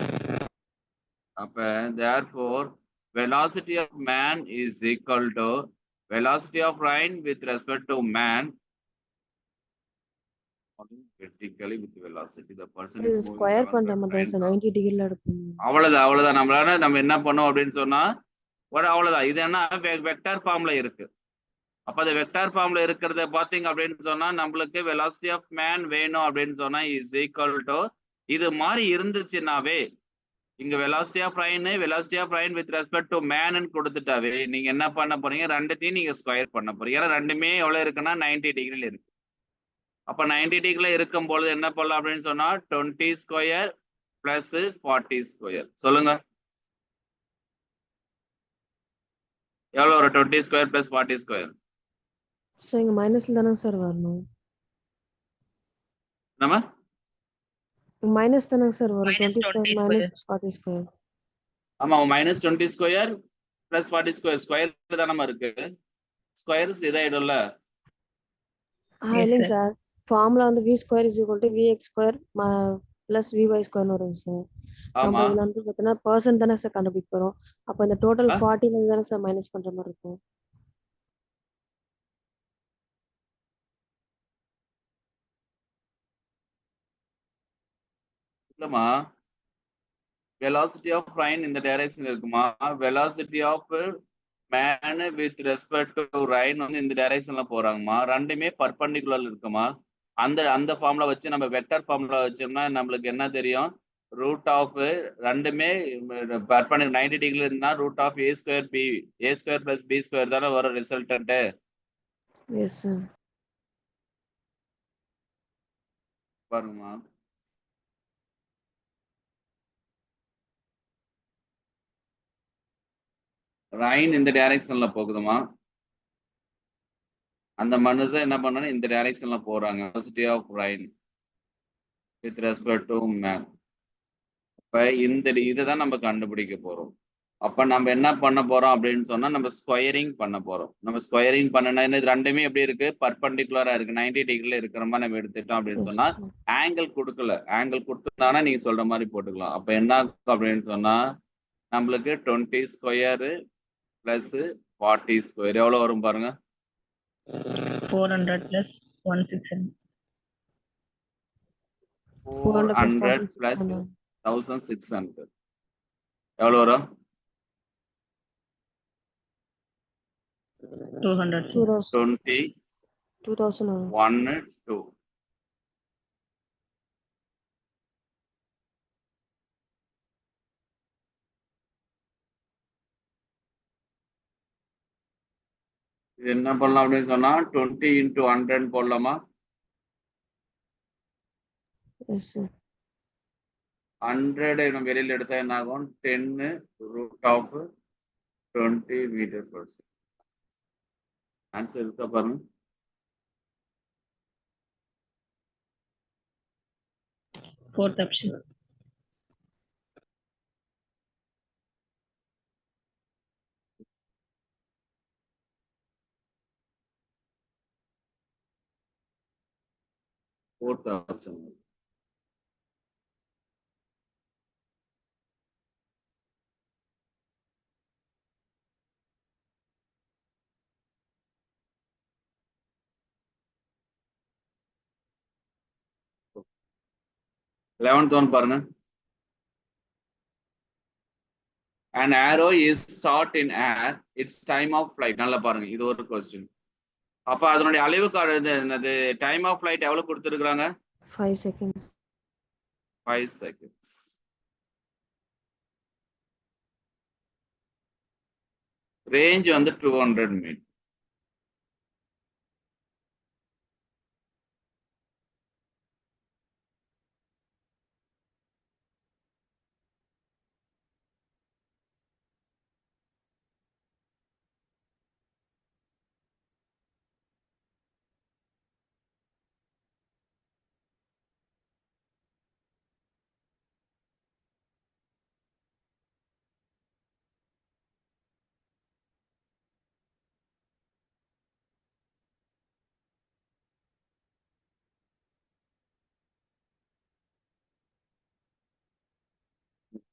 அப்ப therefore velocity of man is equal to velocity of rain with respect to man vertically with velocity. The person is moving square பண்ற மாதிரி sir 90 டிகிரில எடுப்போம். அவ்வளவுதான் நம்மளால நம்ம என்ன பண்ணோம் அப்படின்னு சொன்னா அவ்வளவுதான். இது என்ன வெக்டார் ஃபார்ம்ல இருக்கு. அப்ப அந்த வெக்டார் ஃபார்ம்ல இருக்கிறத பாத்தீங்க அப்படின்னு சொன்னா நம்மளுக்கு வெலாசிட்டி ஆஃப் மேன் வேணும் அப்படின்னு சொன்னா இஸ் ஈக்குவல் டு இது மாதிரி இருந்துச்சுன்னாவே இங்க velocity of rain with respect to man கொடுத்துட்டாவே நீங்க என்ன பண்ண போறீங்க, ரெண்டுத்தையும் நீங்க ஸ்கொயர் பண்ண போறீங்க. ஏன்னா ரெண்டுமே எவ்வளவு இருக்குன்னா 90 டிகிரில இருக்கு. அப்ப 90 டிகிரில இருக்கும் பொழுது என்ன பண்ணலாம் அப்படின்னு சொன்னா 20 ஸ்கொயர் பிளஸ் 40 ஸ்கொயர். சொல்லுங்க எவ்வளவு ஒரு 20 ஸ்கொயர் பிளஸ் 40 ஸ்கொயர்? சார் இங்க மைனஸ்ல தானே சார் வரணும். நம்ம மைனஸ் தானே சார் வரும். Minus 20 20 square minus 40 square. ஆமா, minus 20 square plus 40 square. Square தானே இருக்கு, ஸ்கொயர்ஸ் இதாயிடும்ல. இல்லைங்க சார், ஃபார்முலா வந்து v square is equal to vx square plus vy ஸ்கொயர்னு வரும் சார். நம்ம இதுல வந்து பார்த்தீங்கன்னா பர்சன்ட் தானே சார் கண்டுபிடிக்க போறோம். அப்ப இந்த டோட்டல் 40 ல தானே சார் மைனஸ் பண்ற மாதிரி இருக்கும். இல்லம்மா, velocity of rain இந்த டைரக்ஷன் இருக்குமா, velocity of man with respect to rain வந்து இந்த டைரக்ஷன்ல போறாங்கம்மா. ரெண்டுமே பர்பெண்டிகுலர் இருக்குமா. அந்த ஃபார்முலா வச்சு நம்ம வெக்டர் ஃபார்முலா வச்சோம்னா நம்மளுக்கு என்ன தெரியும், ரூட் ஆஃப் ரெண்டுமே பர்பெண்டிகுலர் 90 டிகிரில இருந்தா root of a square plus b square தானே வரும் ரிசல்டன்ட். Yes sir. பாருங்கம்மா, ரைன் இந்த டைரக்ஷன்ல போகுதுமா. அந்த மனுஷன் என்ன பண்ணணும், இந்த டைரக்ஷன்ல போறாங்க. velocity of rain with respect to man. அப்ப இந்த இதை நம்ம கண்டுபிடிக்க போறோம். அப்ப நம்ம என்ன பண்ண போறோம் அப்படின்னு சொன்னா நம்ம ஸ்கொயரிங் பண்ண போறோம். நம்ம ஸ்கொயரிங் பண்ணனா இது ரெண்டுமே எப்படி இருக்கு, பர்பெண்டிகுலரா இருக்கு. 90 டிகிரில இருக்கிற மாதிரி நம்ம எடுத்துட்டோம் அப்படின்னு சொன்னா ஆங்கிள் கொடுக்கல. ஆங்கிள் கொடுத்துட்டானா நீங்க சொல்ற மாதிரி போட்டுக்கலாம். அப்ப என்ன அப்படின்னு சொன்னா நம்மளுக்கு 20 ஸ்கொயர் பிளஸ் 40 ஸ்கொயர் எவ்வளவு வரும் பாருங்க. 400 plus 160. 400 plus 1600 எவ்வளவு வரும்? 200. 20 2000 1 2. இது என்ன பண்ணலாம் அப்படின்னு சொன்னா 20 into 100 போடலாமா? Yes sir. 100 நம்ம வெளியில எடுத்தா என்ன ஆகும், 10 root of 20 metre per second. Answer இருக்கா பாருங்க. Fourth option. Fourth option. Eleventh one பாருங்க. An arrow is shot in air. Its time of flight. நல்லா பாருங்க. இது ஒரு question. அப்ப அதனுடைய அலைவு காலம் என்னது? டைம் ஆஃப் ஃபிளைட் எவ்வளவு கொடுத்துருக்காங்க? 5 seconds. 5 seconds. Range வந்து 200 மீட்டர்.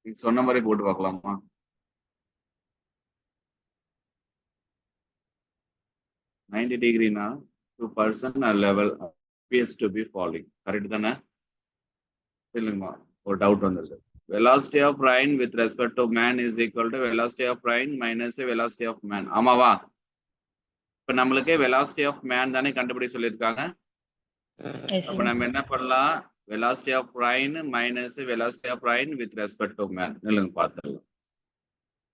நீங்க சொன்ன மாதிரி போட்டு பார்க்கலாமா? $90 2% level appears to be falling. Correct தானே? இல்லைங்கம்மா, ஒரு டவுட் வந்திருக்கு. Velocity of rain with respect to man is equal to velocity of rain minus velocity of man. ஆமாவா? இப்ப நம்மளுக்கு velocity of man தானே கண்டுபிடிக்க சொல்லியிருக்காங்க. Yes, அப்ப sir. நம்ம என்ன பண்ணலாம்? Velocity of rain minus velocity of rain with respect to man. இல்லைங்க பார்த்துடலாம்.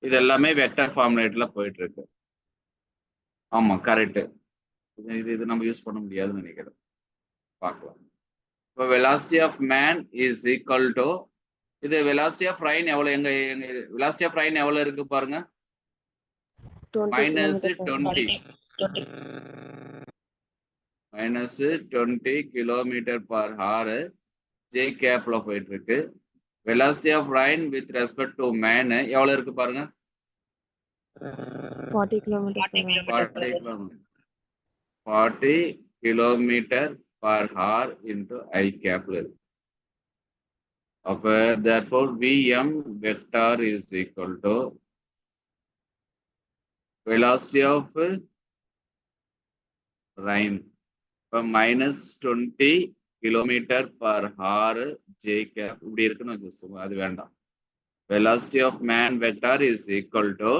இது எல்லாமே வெக்டர் ஃபார்முலேட்ல போயிட்டு இருக்கு. ஆமா, கரெக்ட். இது நம்ம யூஸ் பண்ண முடியாதுன்னு நினைக்கிறேன். பார்க்கலாம். இப்போ velocity of man is equal to இது velocity of rain எவ்வளவு? எங்க velocity of rain எவ்வளவு இருக்கு பாருங்க. 20 minus kilometer 20 minus 20 kilometer per hour j கேப்ல போயிட்டு இருக்கு. velocity of rain with respect to man எவ்வளவு இருக்கு பாருங்க. 40 kilometer per hour. 40 kilometer per hour into I கேப்ல இருக்கு. அப்ப therefore Vm vector is equal to velocity of rain minus 20 kilometer per hour j cap. இப்படி இருக்குன்னு வச்சுக்கோங்க, அது வேண்டாம். velocity of man vector is equal to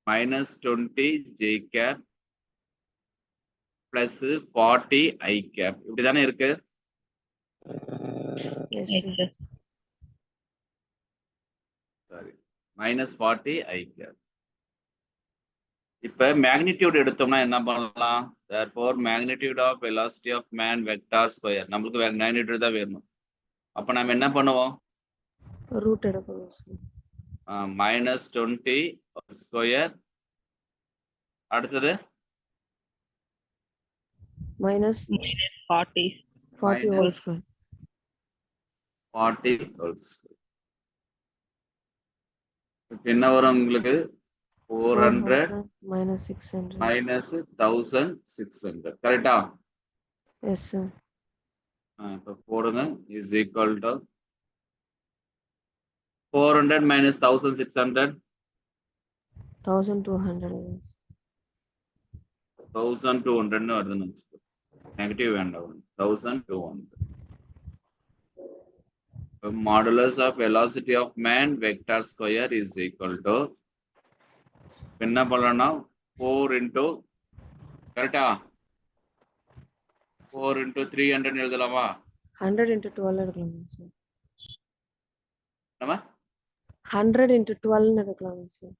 minus 20 j cap plus 40 I cap. இப்படி தானே இருக்கு? Yes, Yes, sir. sir. Sorry, minus 40 I cap. இப்ப magnitude எடுத்தோம்னா என்ன பண்ணலாம்? therefore magnitude of velocity of man vector square. நமக்கு மேக்னிடியூட் தான் வேணும். அப்ப நம்ம என்ன பண்ணுவோம்? Root எடுக்கணும் sir. minus 20 square. அடுத்தது minus Minus 40. 40 Minus whole square. 40 whole square. இப்ப என்ன வரும் உங்களுக்கு? 400 minus 600. minus 1600. கரெக்டா? Yes, sir. இப்ப போடுங்க is equal to 400 minus 1600 1200. Yes. 1200 வருதுன்னு வச்சுக்கோ. நெகட்டிவ் வேண்டாம். 1200. Modulus of velocity of man vector square is equal to என்ன பண்ணலாம்? 4 into கரெக்டா? 4 into 300 எழுதலாமா? 100 into 12 எடுக்கலாம் sir. நம்ம 100 into 12 எடுக்கலாம் sir.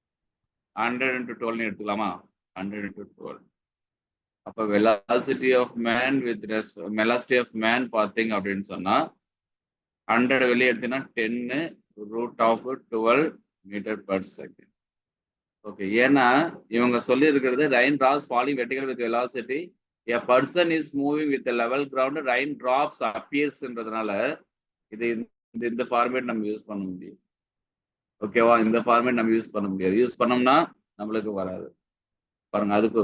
100 into 12 எடுத்துக்கலாமா? 100 into 12. அப்ப velocity of man with velocity of man பாத்தீங்க அப்படின்னு சொன்னா 100 வெளியே எடுத்தீங்கன்னா 10 root of 12 meter per second. Okay, ஏன்னா இவங்க சொல்லி இருக்கிறது rain drops falling vertical with velocity. A person is moving with a level ground, rain drops appears ன்றதுனால இது இந்த ஃபார்மேட் நம்ம யூஸ் பண்ண முடியும். ஓகேவா? இந்த ஃபார்மேட் நம்ம யூஸ் பண்ண முடியாது. யூஸ் பண்ணோம்னா நம்மளுக்கு வராது. பாருங்க அதுக்கு.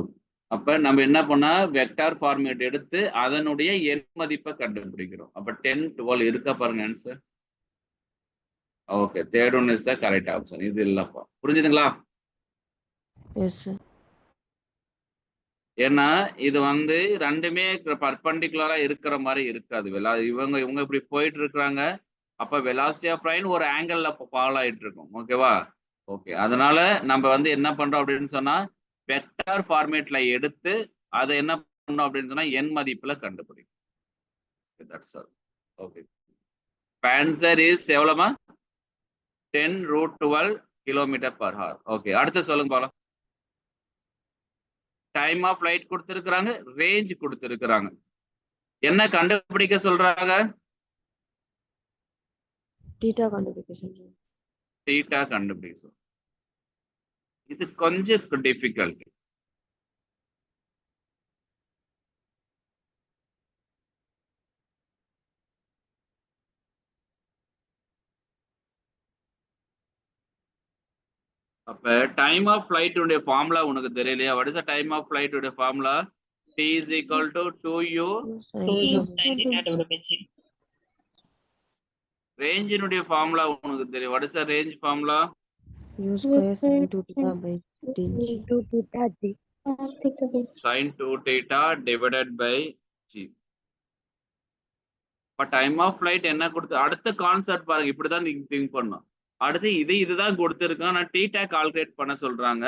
அப்ப நம்ம என்ன பண்ணா வெக்டார் ஃபார்மேட் எடுத்து அதனுடைய எண் மதிப்பை கண்டுபிடிக்கிறோம். அப்ப 10, 12 இருக்கா பாருங்க answer. Okay, third one is the correct option. இது இல்லப்பா. புரிஞ்சுதுங்களா? Yes sir. ஏன்னா இது ரெண்டுமே பர்பண்டிகுலரா இருக்கிற மாதிரி இருக்காது. இவங்க இப்படி போயிட்டு இருக்கிறாங்க. அப்ப வெலாசிட்டி ஆஃப் ட்ரெயின் ஒரு ஆங்கிள் ஃபாலோ ஆயிட்டு இருக்கும். ஓகேவா? ஓகே, அதனால நம்ம என்ன பண்றோம் அப்படின்னு சொன்னா வெக்டார் ஃபார்மேட்ல எடுத்து அதை என்ன பண்ணோம் அப்படின்னு சொன்னா எண் மதிப்புல கண்டுபிடிக்கும். That's all. Okay, answer is எவ்வளவுமா? 10√12 km/h. ஓகே, அடுத்து சொல்லுங்க பாலாம். டைம் ஆஃப் லைட் கொடுத்திருக்கிறாங்க, ரேஞ்ச் கொடுத்திருக்கிறாங்க. என்ன கண்டுபிடிக்க சொல்றாங்க? தீட்டா கண்டுபிடிக்க சொல்றாங்க. தீட்டா கண்டுபிடிக்க சொல்றாங்க. இது கொஞ்சம் டிஃபிகல்ட். அப்ப டைம் ஆஃப் ஃபிளைட் உடைய ஃபார்முலா உனக்கு தெரியலையா? What is the time of flight உடைய formula? T is equal to 2u 2u sin theta divided by g. range உடைய ஃபார்முலா உனக்கு தெரியும். What is the range formula? u square sin 2 theta by t. sin 2 theta divided by g. இப்ப time of flight என்ன கொடுத்து அடுத்த concept பாருங்க. இப்படிதான் think பண்ணும். அடுத்து இதுதான் கொடுத்துருக்கான். நான் தீட்டா கால்குலேட் பண்ண சொல்றாங்க.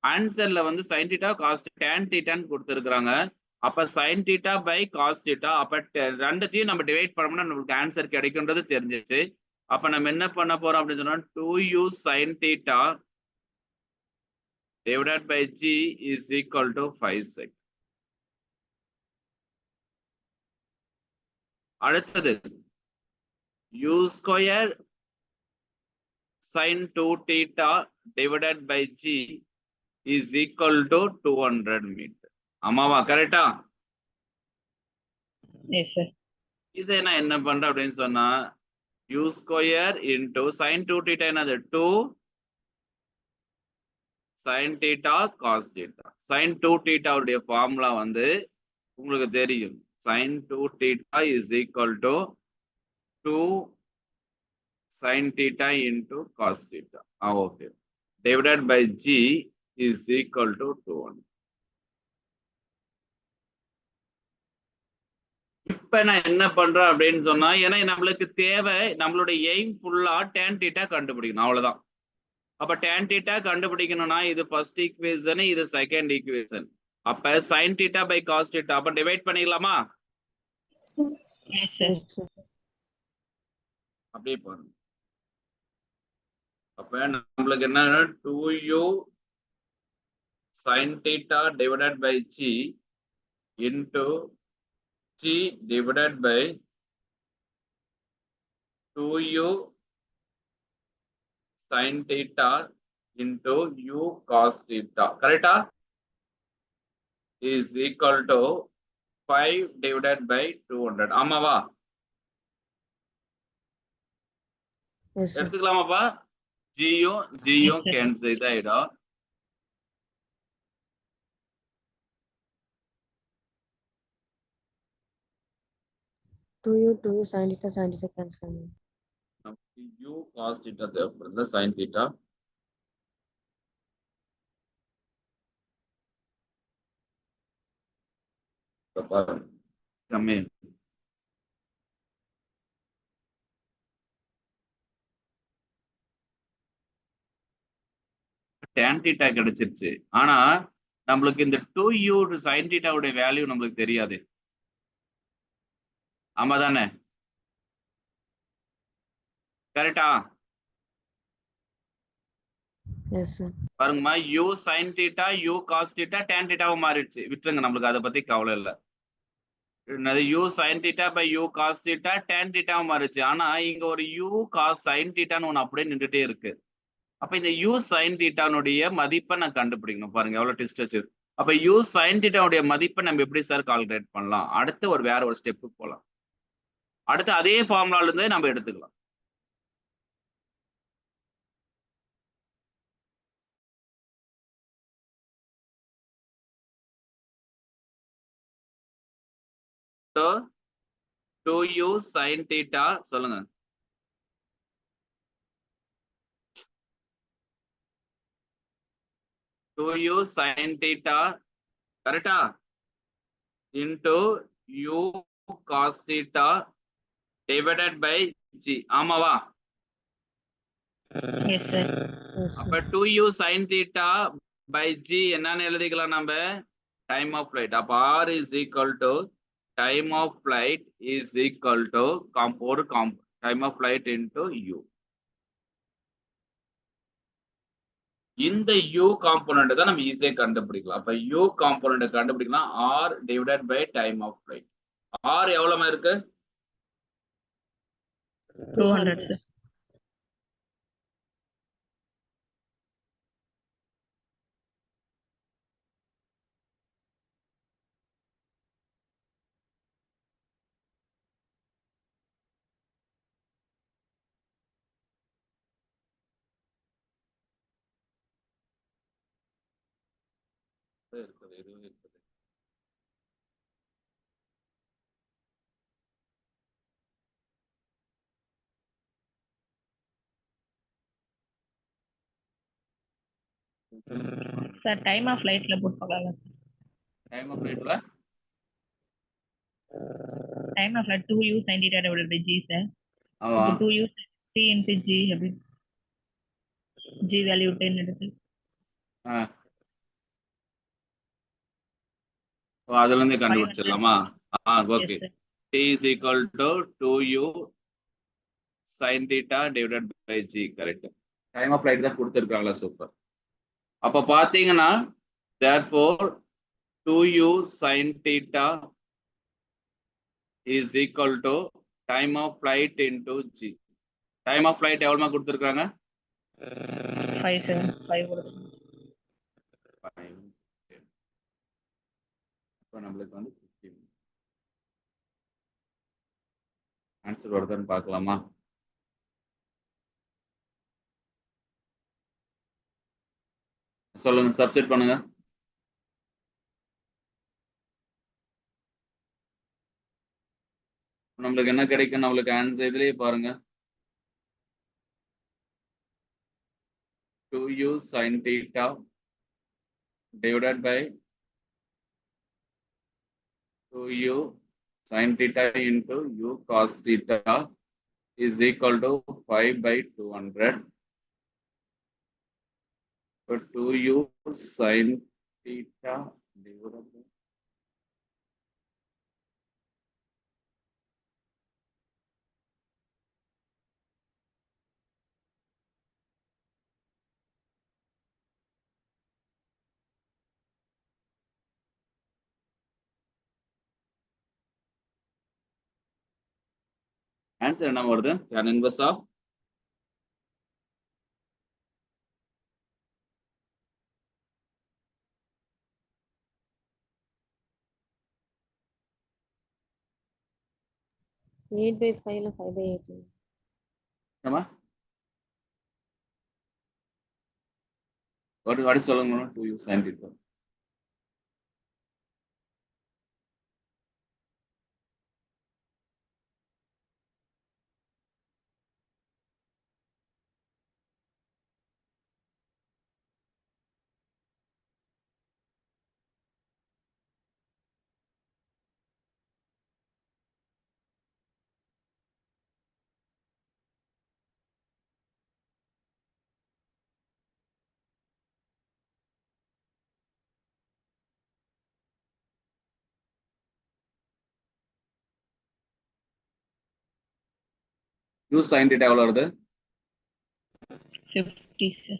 ஆன்சர்ல sin theta cos tan theta கொடுத்துருக்காங்க. அப்ப sin theta by cos theta. அப்ப ரெண்டுத்தையும் நம்ம டிவைட் பண்ணோம்னா நமக்கு ஆன்சர் கிடைக்கும்ன்றது தெரிஞ்சிச்சு. அப்ப நம்ம என்ன பண்ண போறோம் அப்படின்னு சொன்னா 2u sin theta divided by g is equal to 5 sec. அடுத்தது u square sin 2 theta divided by g is equal to 200 meter. ஆமாவா? கரெக்டா? Yes sir. இது நான் என்ன பண்றேன் அப்படின்னு சொன்னா u square into sin 2 theta என்னது 2 sin theta cos theta. sin 2 theta உடைய ஃபார்முலா உங்களுக்கு தெரியும். sin 2 theta is equal to 2 sin theta into cos theta. Okay. Divided by g is equal to 200. இப்ப நான் என்ன பண்றேன் அப்படின்னு சொன்னா ஏன்னா நம்மளுக்கு தேவை நம்மளுடைய எய்ம் ஃபுல்லா tan theta கண்டுபிடிக்கணும். அவ்வளவுதான். அப்ப tan theta கண்டுபிடிக்கணும்னா இது ஃபர்ஸ்ட் ஈக்குவேஷன், இது செகண்ட் ஈக்குவேஷன். அப்ப sin theta by cos theta. அப்ப டிவைட் பண்ணிக்கலாமா? Yes sir. அப்படியே பாருங்க. அப்ப நம்மளுக்கு என்ன 2u sin theta divided by g into g divided by 2u sin theta into u cos theta. Correcta? Is equal to 5 divided by 200. ஆமாவா? Yes sir. எடுத்துக்கலாமாப்பா? ஜியும் cancel இதாயிடும். Two u sin theta cancel. u cos theta தேவைப்படுது. sin theta கம்மி. tan theta கிடைச்சிருச்சு. ஆனா நம்மளுக்கு இந்த 2u sin theta உடைய value நம்மளுக்கு தெரியாது. ஆமா தானே? கரெக்டா? Yes sir. பாருங்கம்மா, u sin theta u cos theta tan theta மாறிடுச்சு. விட்டுருங்க, நம்மளுக்கு அதை பத்தி கவலை இல்லை. u sin theta by u cos theta tan theta மாறிடுச்சு. ஆனா இங்க ஒரு u cos sin theta ஒண்ணு அப்படியே நின்றுட்டே இருக்கு. அப்ப இந்த u sin theta மதிப்பை நான் கண்டுபிடிக்கணும். பாருங்க எவ்வளவு ட்விஸ்ட் வச்சு. அப்ப u sin theta உடைய மதிப்பை நம்ம எப்படி சார் கால்குலேட் பண்ணலாம்? அடுத்து வேற ஒரு ஸ்டெப்புக்கு போலாம். அடுத்து அதே ஃபார்முலால இருந்தே நம்ம எடுத்துக்கலாம். So 2u sin theta சொல்லுங்க. 2u sin theta கரெக்டா into u cos theta divided by g. ஆமாவா? Yes, sir. Yes, அப்ப 2u sin theta by g என்னன்னு எழுதிக்கலாம் நம்ம time of flight. அப்ப r is equal to time of flight is equal to time of flight into u. இந்த u component தான் நம்ம ஈஸியா கண்டுபிடிக்கலாம். அப்ப u காம்போனன்ட் கண்டுபிடிக்கலாம் r divided by time of flight. r எவ்வளவு இருக்கு? 200, sir. Sir, time of flightல போட்டு பார்க்கலாம். Time of flightல Time of flight 2u sin theta divided by g, sir. ஆமா. இப்போ 2u sin t into g எப்படி g வேல்யூ 10 எடுத்து அதுல இருந்து கண்டுபிடிச்சிடலாமா? Okay. Yes, sir. t is equal to 2u sin theta divided by g. Correct. Time of flight தான் கொடுத்திருக்காங்களா? Super. அப்ப பாத்தீங்கன்னா therefore 2u sin theta is equal to time of flight into g. Time of flight எவ்வளவுமா கொடுத்திருக்காங்க? 5, 7, 5 கொடுத்து. இப்போ நம்மளுக்கு வந்து 15. Answer வருதுன்னு பார்க்கலாமா? சொல்லுங்க, சப்ஸ்டிட் பண்ணுங்க. நம்மளுக்கு என்ன கிடைக்கும்? நம்மளுக்கு ஆன்சர் இதுலயே பாருங்க. 2u sin theta divided by 2u sin theta into u cos theta is equal to 5 by 200. So 2u sin theta divided by answer என்ன வருது? tan inverse of 8/5 இல்ல 5/8. நம்ம ஒரு வாடி சொல்லுங்க. 2u sin theta u sin theta எவ்வளவு வருது? 50, sir.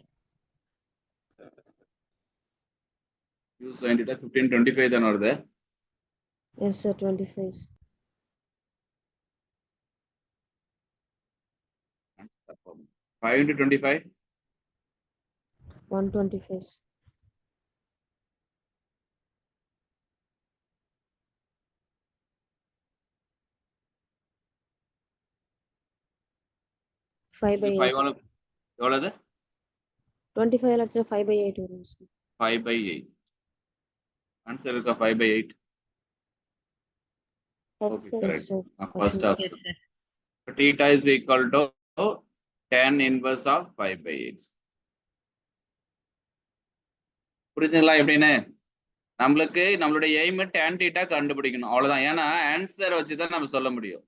u sin theta 1525 தான வருது? Yes, sir, 25. 5 into 25 125. 5/8 எவ்வளவு 25 லட்சம் 5/8 வரும் சார் 5/8 ஆன்சர் இருக்கா 5/8 okay Yes, correct sir. first Yes, option sir. theta is equal to tan inverse of 5/8 புரிஞ்சுங்களா எப்படின்னு நம்மளுக்கு நம்மளுடைய எய்ம் tan theta கண்டுபிடிக்கணும் அவ்வளவுதான் ஏன்னா ஆன்சர் வச்சுதான் நம்ம சொல்ல முடியும்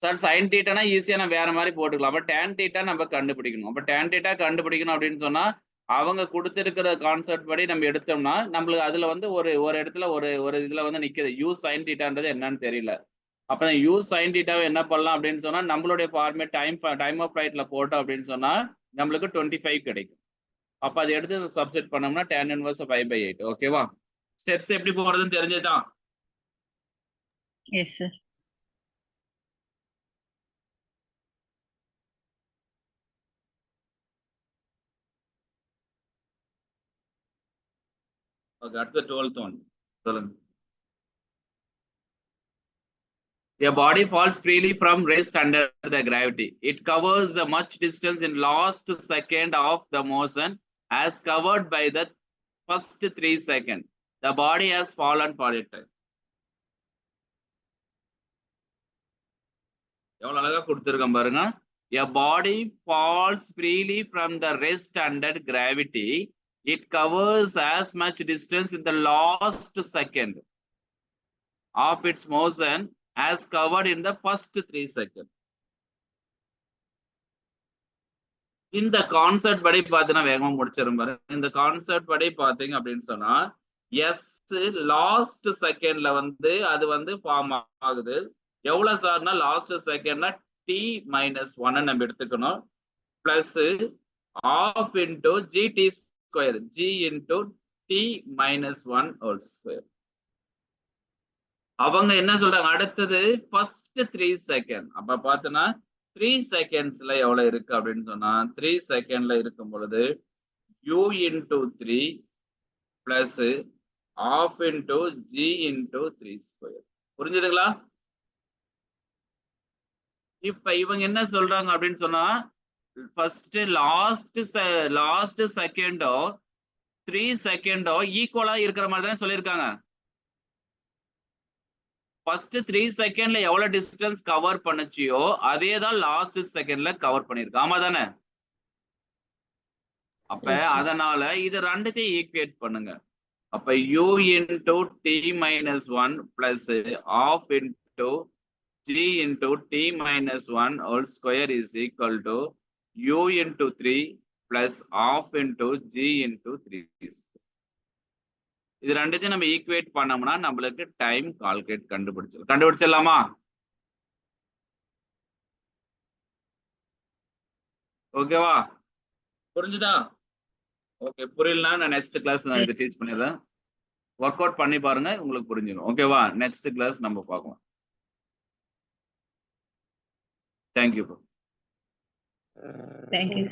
சார் sin theta ஈஸியா நம்ம வேற மாதிரி போட்டுக்கலாம் அப்ப tan theta நம்ம கண்டுபிடிக்கணும் அப்ப tan theta கண்டுபிடிக்கணும் அப்படின்னு சொன்னா அவங்க கொடுத்திருக்கிற கான்செப்ட் படி நம்ம எடுத்தோம்னா நம்மளுக்கு அதுல வந்து ஒரு இடத்துல ஒரு இதுல வந்து நிக்குது u sin thetaன்றது என்னன்னு தெரியல அப்ப u sin thetaவை என்ன பண்ணலாம் அப்படின்னு சொன்னா நம்மளுடைய ஃபார்மேட் டைம் ஆஃப் ஃபிளைட்ல போட்டோம் அப்படின்னு சொன்னா நம்மளுக்கு 25 கிடைக்கும் அப்ப அதை எடுத்து சப்ஸ்டிட் பண்ணோம்னா tan inverse 5/8 ஓகேவா ஸ்டெப்ஸ் எப்படி போறதுன்னு தெரிஞ்சதுதான் Yes, sir. ஓகே அடுத்த 12th ஒன் சொல்லுங்க A body falls freely from rest under the gravity. It covers a much distance in last second of the motion as covered by the first 3 seconds. The body has fallen for it. எவ்வளவு அழகா கொடுத்திருக்கேன் பாருங்க. A body falls freely from the rest under gravity. It covers as much distance in the last second of its motion as covered in the first 3 seconds. இந்த concept படி பார்த்தீங்கன்னா வேகமா முடிச்சிடும் பாரு இந்த கான்செப்ட் படி பார்த்தீங்க அப்படின்னு சொன்னா எஸ் லாஸ்ட் செகண்ட்ல வந்து அது வந்து ஃபார்ம் ஆகுது எவ்வளவு சார்னா லாஸ்ட் செகண்ட்னா t-1 நம்ம எடுத்துக்கணும் plus half into gt square g into t-1 whole square அவங்க என்ன சொல்றாங்க அடுத்தது ஃபர்ஸ்ட் 3 செகண்ட் அப்ப பார்த்தனா 3 செகண்ட்ஸ்ல எவ்வளவு இருக்கு அப்படின்னு சொன்னா 3 செகண்ட்ல இருக்கும் பொழுது u into 3 plus half into g into 3 square புரிஞ்சுதுங்களா இப்ப இவங்க என்ன சொல்றாங்க அப்படின்னு சொன்னா ஃபர்ஸ்ட் லாஸ்ட் செகண்டோ 3 செகண்டோ ஈக்குவலா இருக்கிற மாதிரி தானே சொல்லியிருக்காங்க ஃபர்ஸ்ட் 3 செகண்ட்ல எவ்வளவு டிஸ்டன்ஸ் கவர் பண்ணுச்சியோ அதே தான் லாஸ்ட் செகண்ட்ல கவர் பண்ணிருக்கு ஆமா தானே அப்ப அதனால இது ரெண்டுத்தையும் ஈக்குவேட் பண்ணுங்க அப்ப u into t-1 plus half into g into t-1 whole square is equal to u into 3 plus half into g into 3 இது ரெண்டுத்தையும் நம்ம ஈக்குவேட் பண்ணோம்னா நம்மளுக்கு டைம் கால்குலேட் கண்டுபிடிச்சிடலாமா ஓகேவா புரிஞ்சுதா ஓகே புரியலனா நான் நெக்ஸ்ட் கிளாஸ் நான் இதை டீச் பண்ணிடுறேன் ஒர்க் அவுட் பண்ணி பாருங்க உங்களுக்கு புரிஞ்சிடும் ஓகேவா நெக்ஸ்ட் கிளாஸ் நம்ம பார்க்கலாம் தேங்க்யூ Thank you.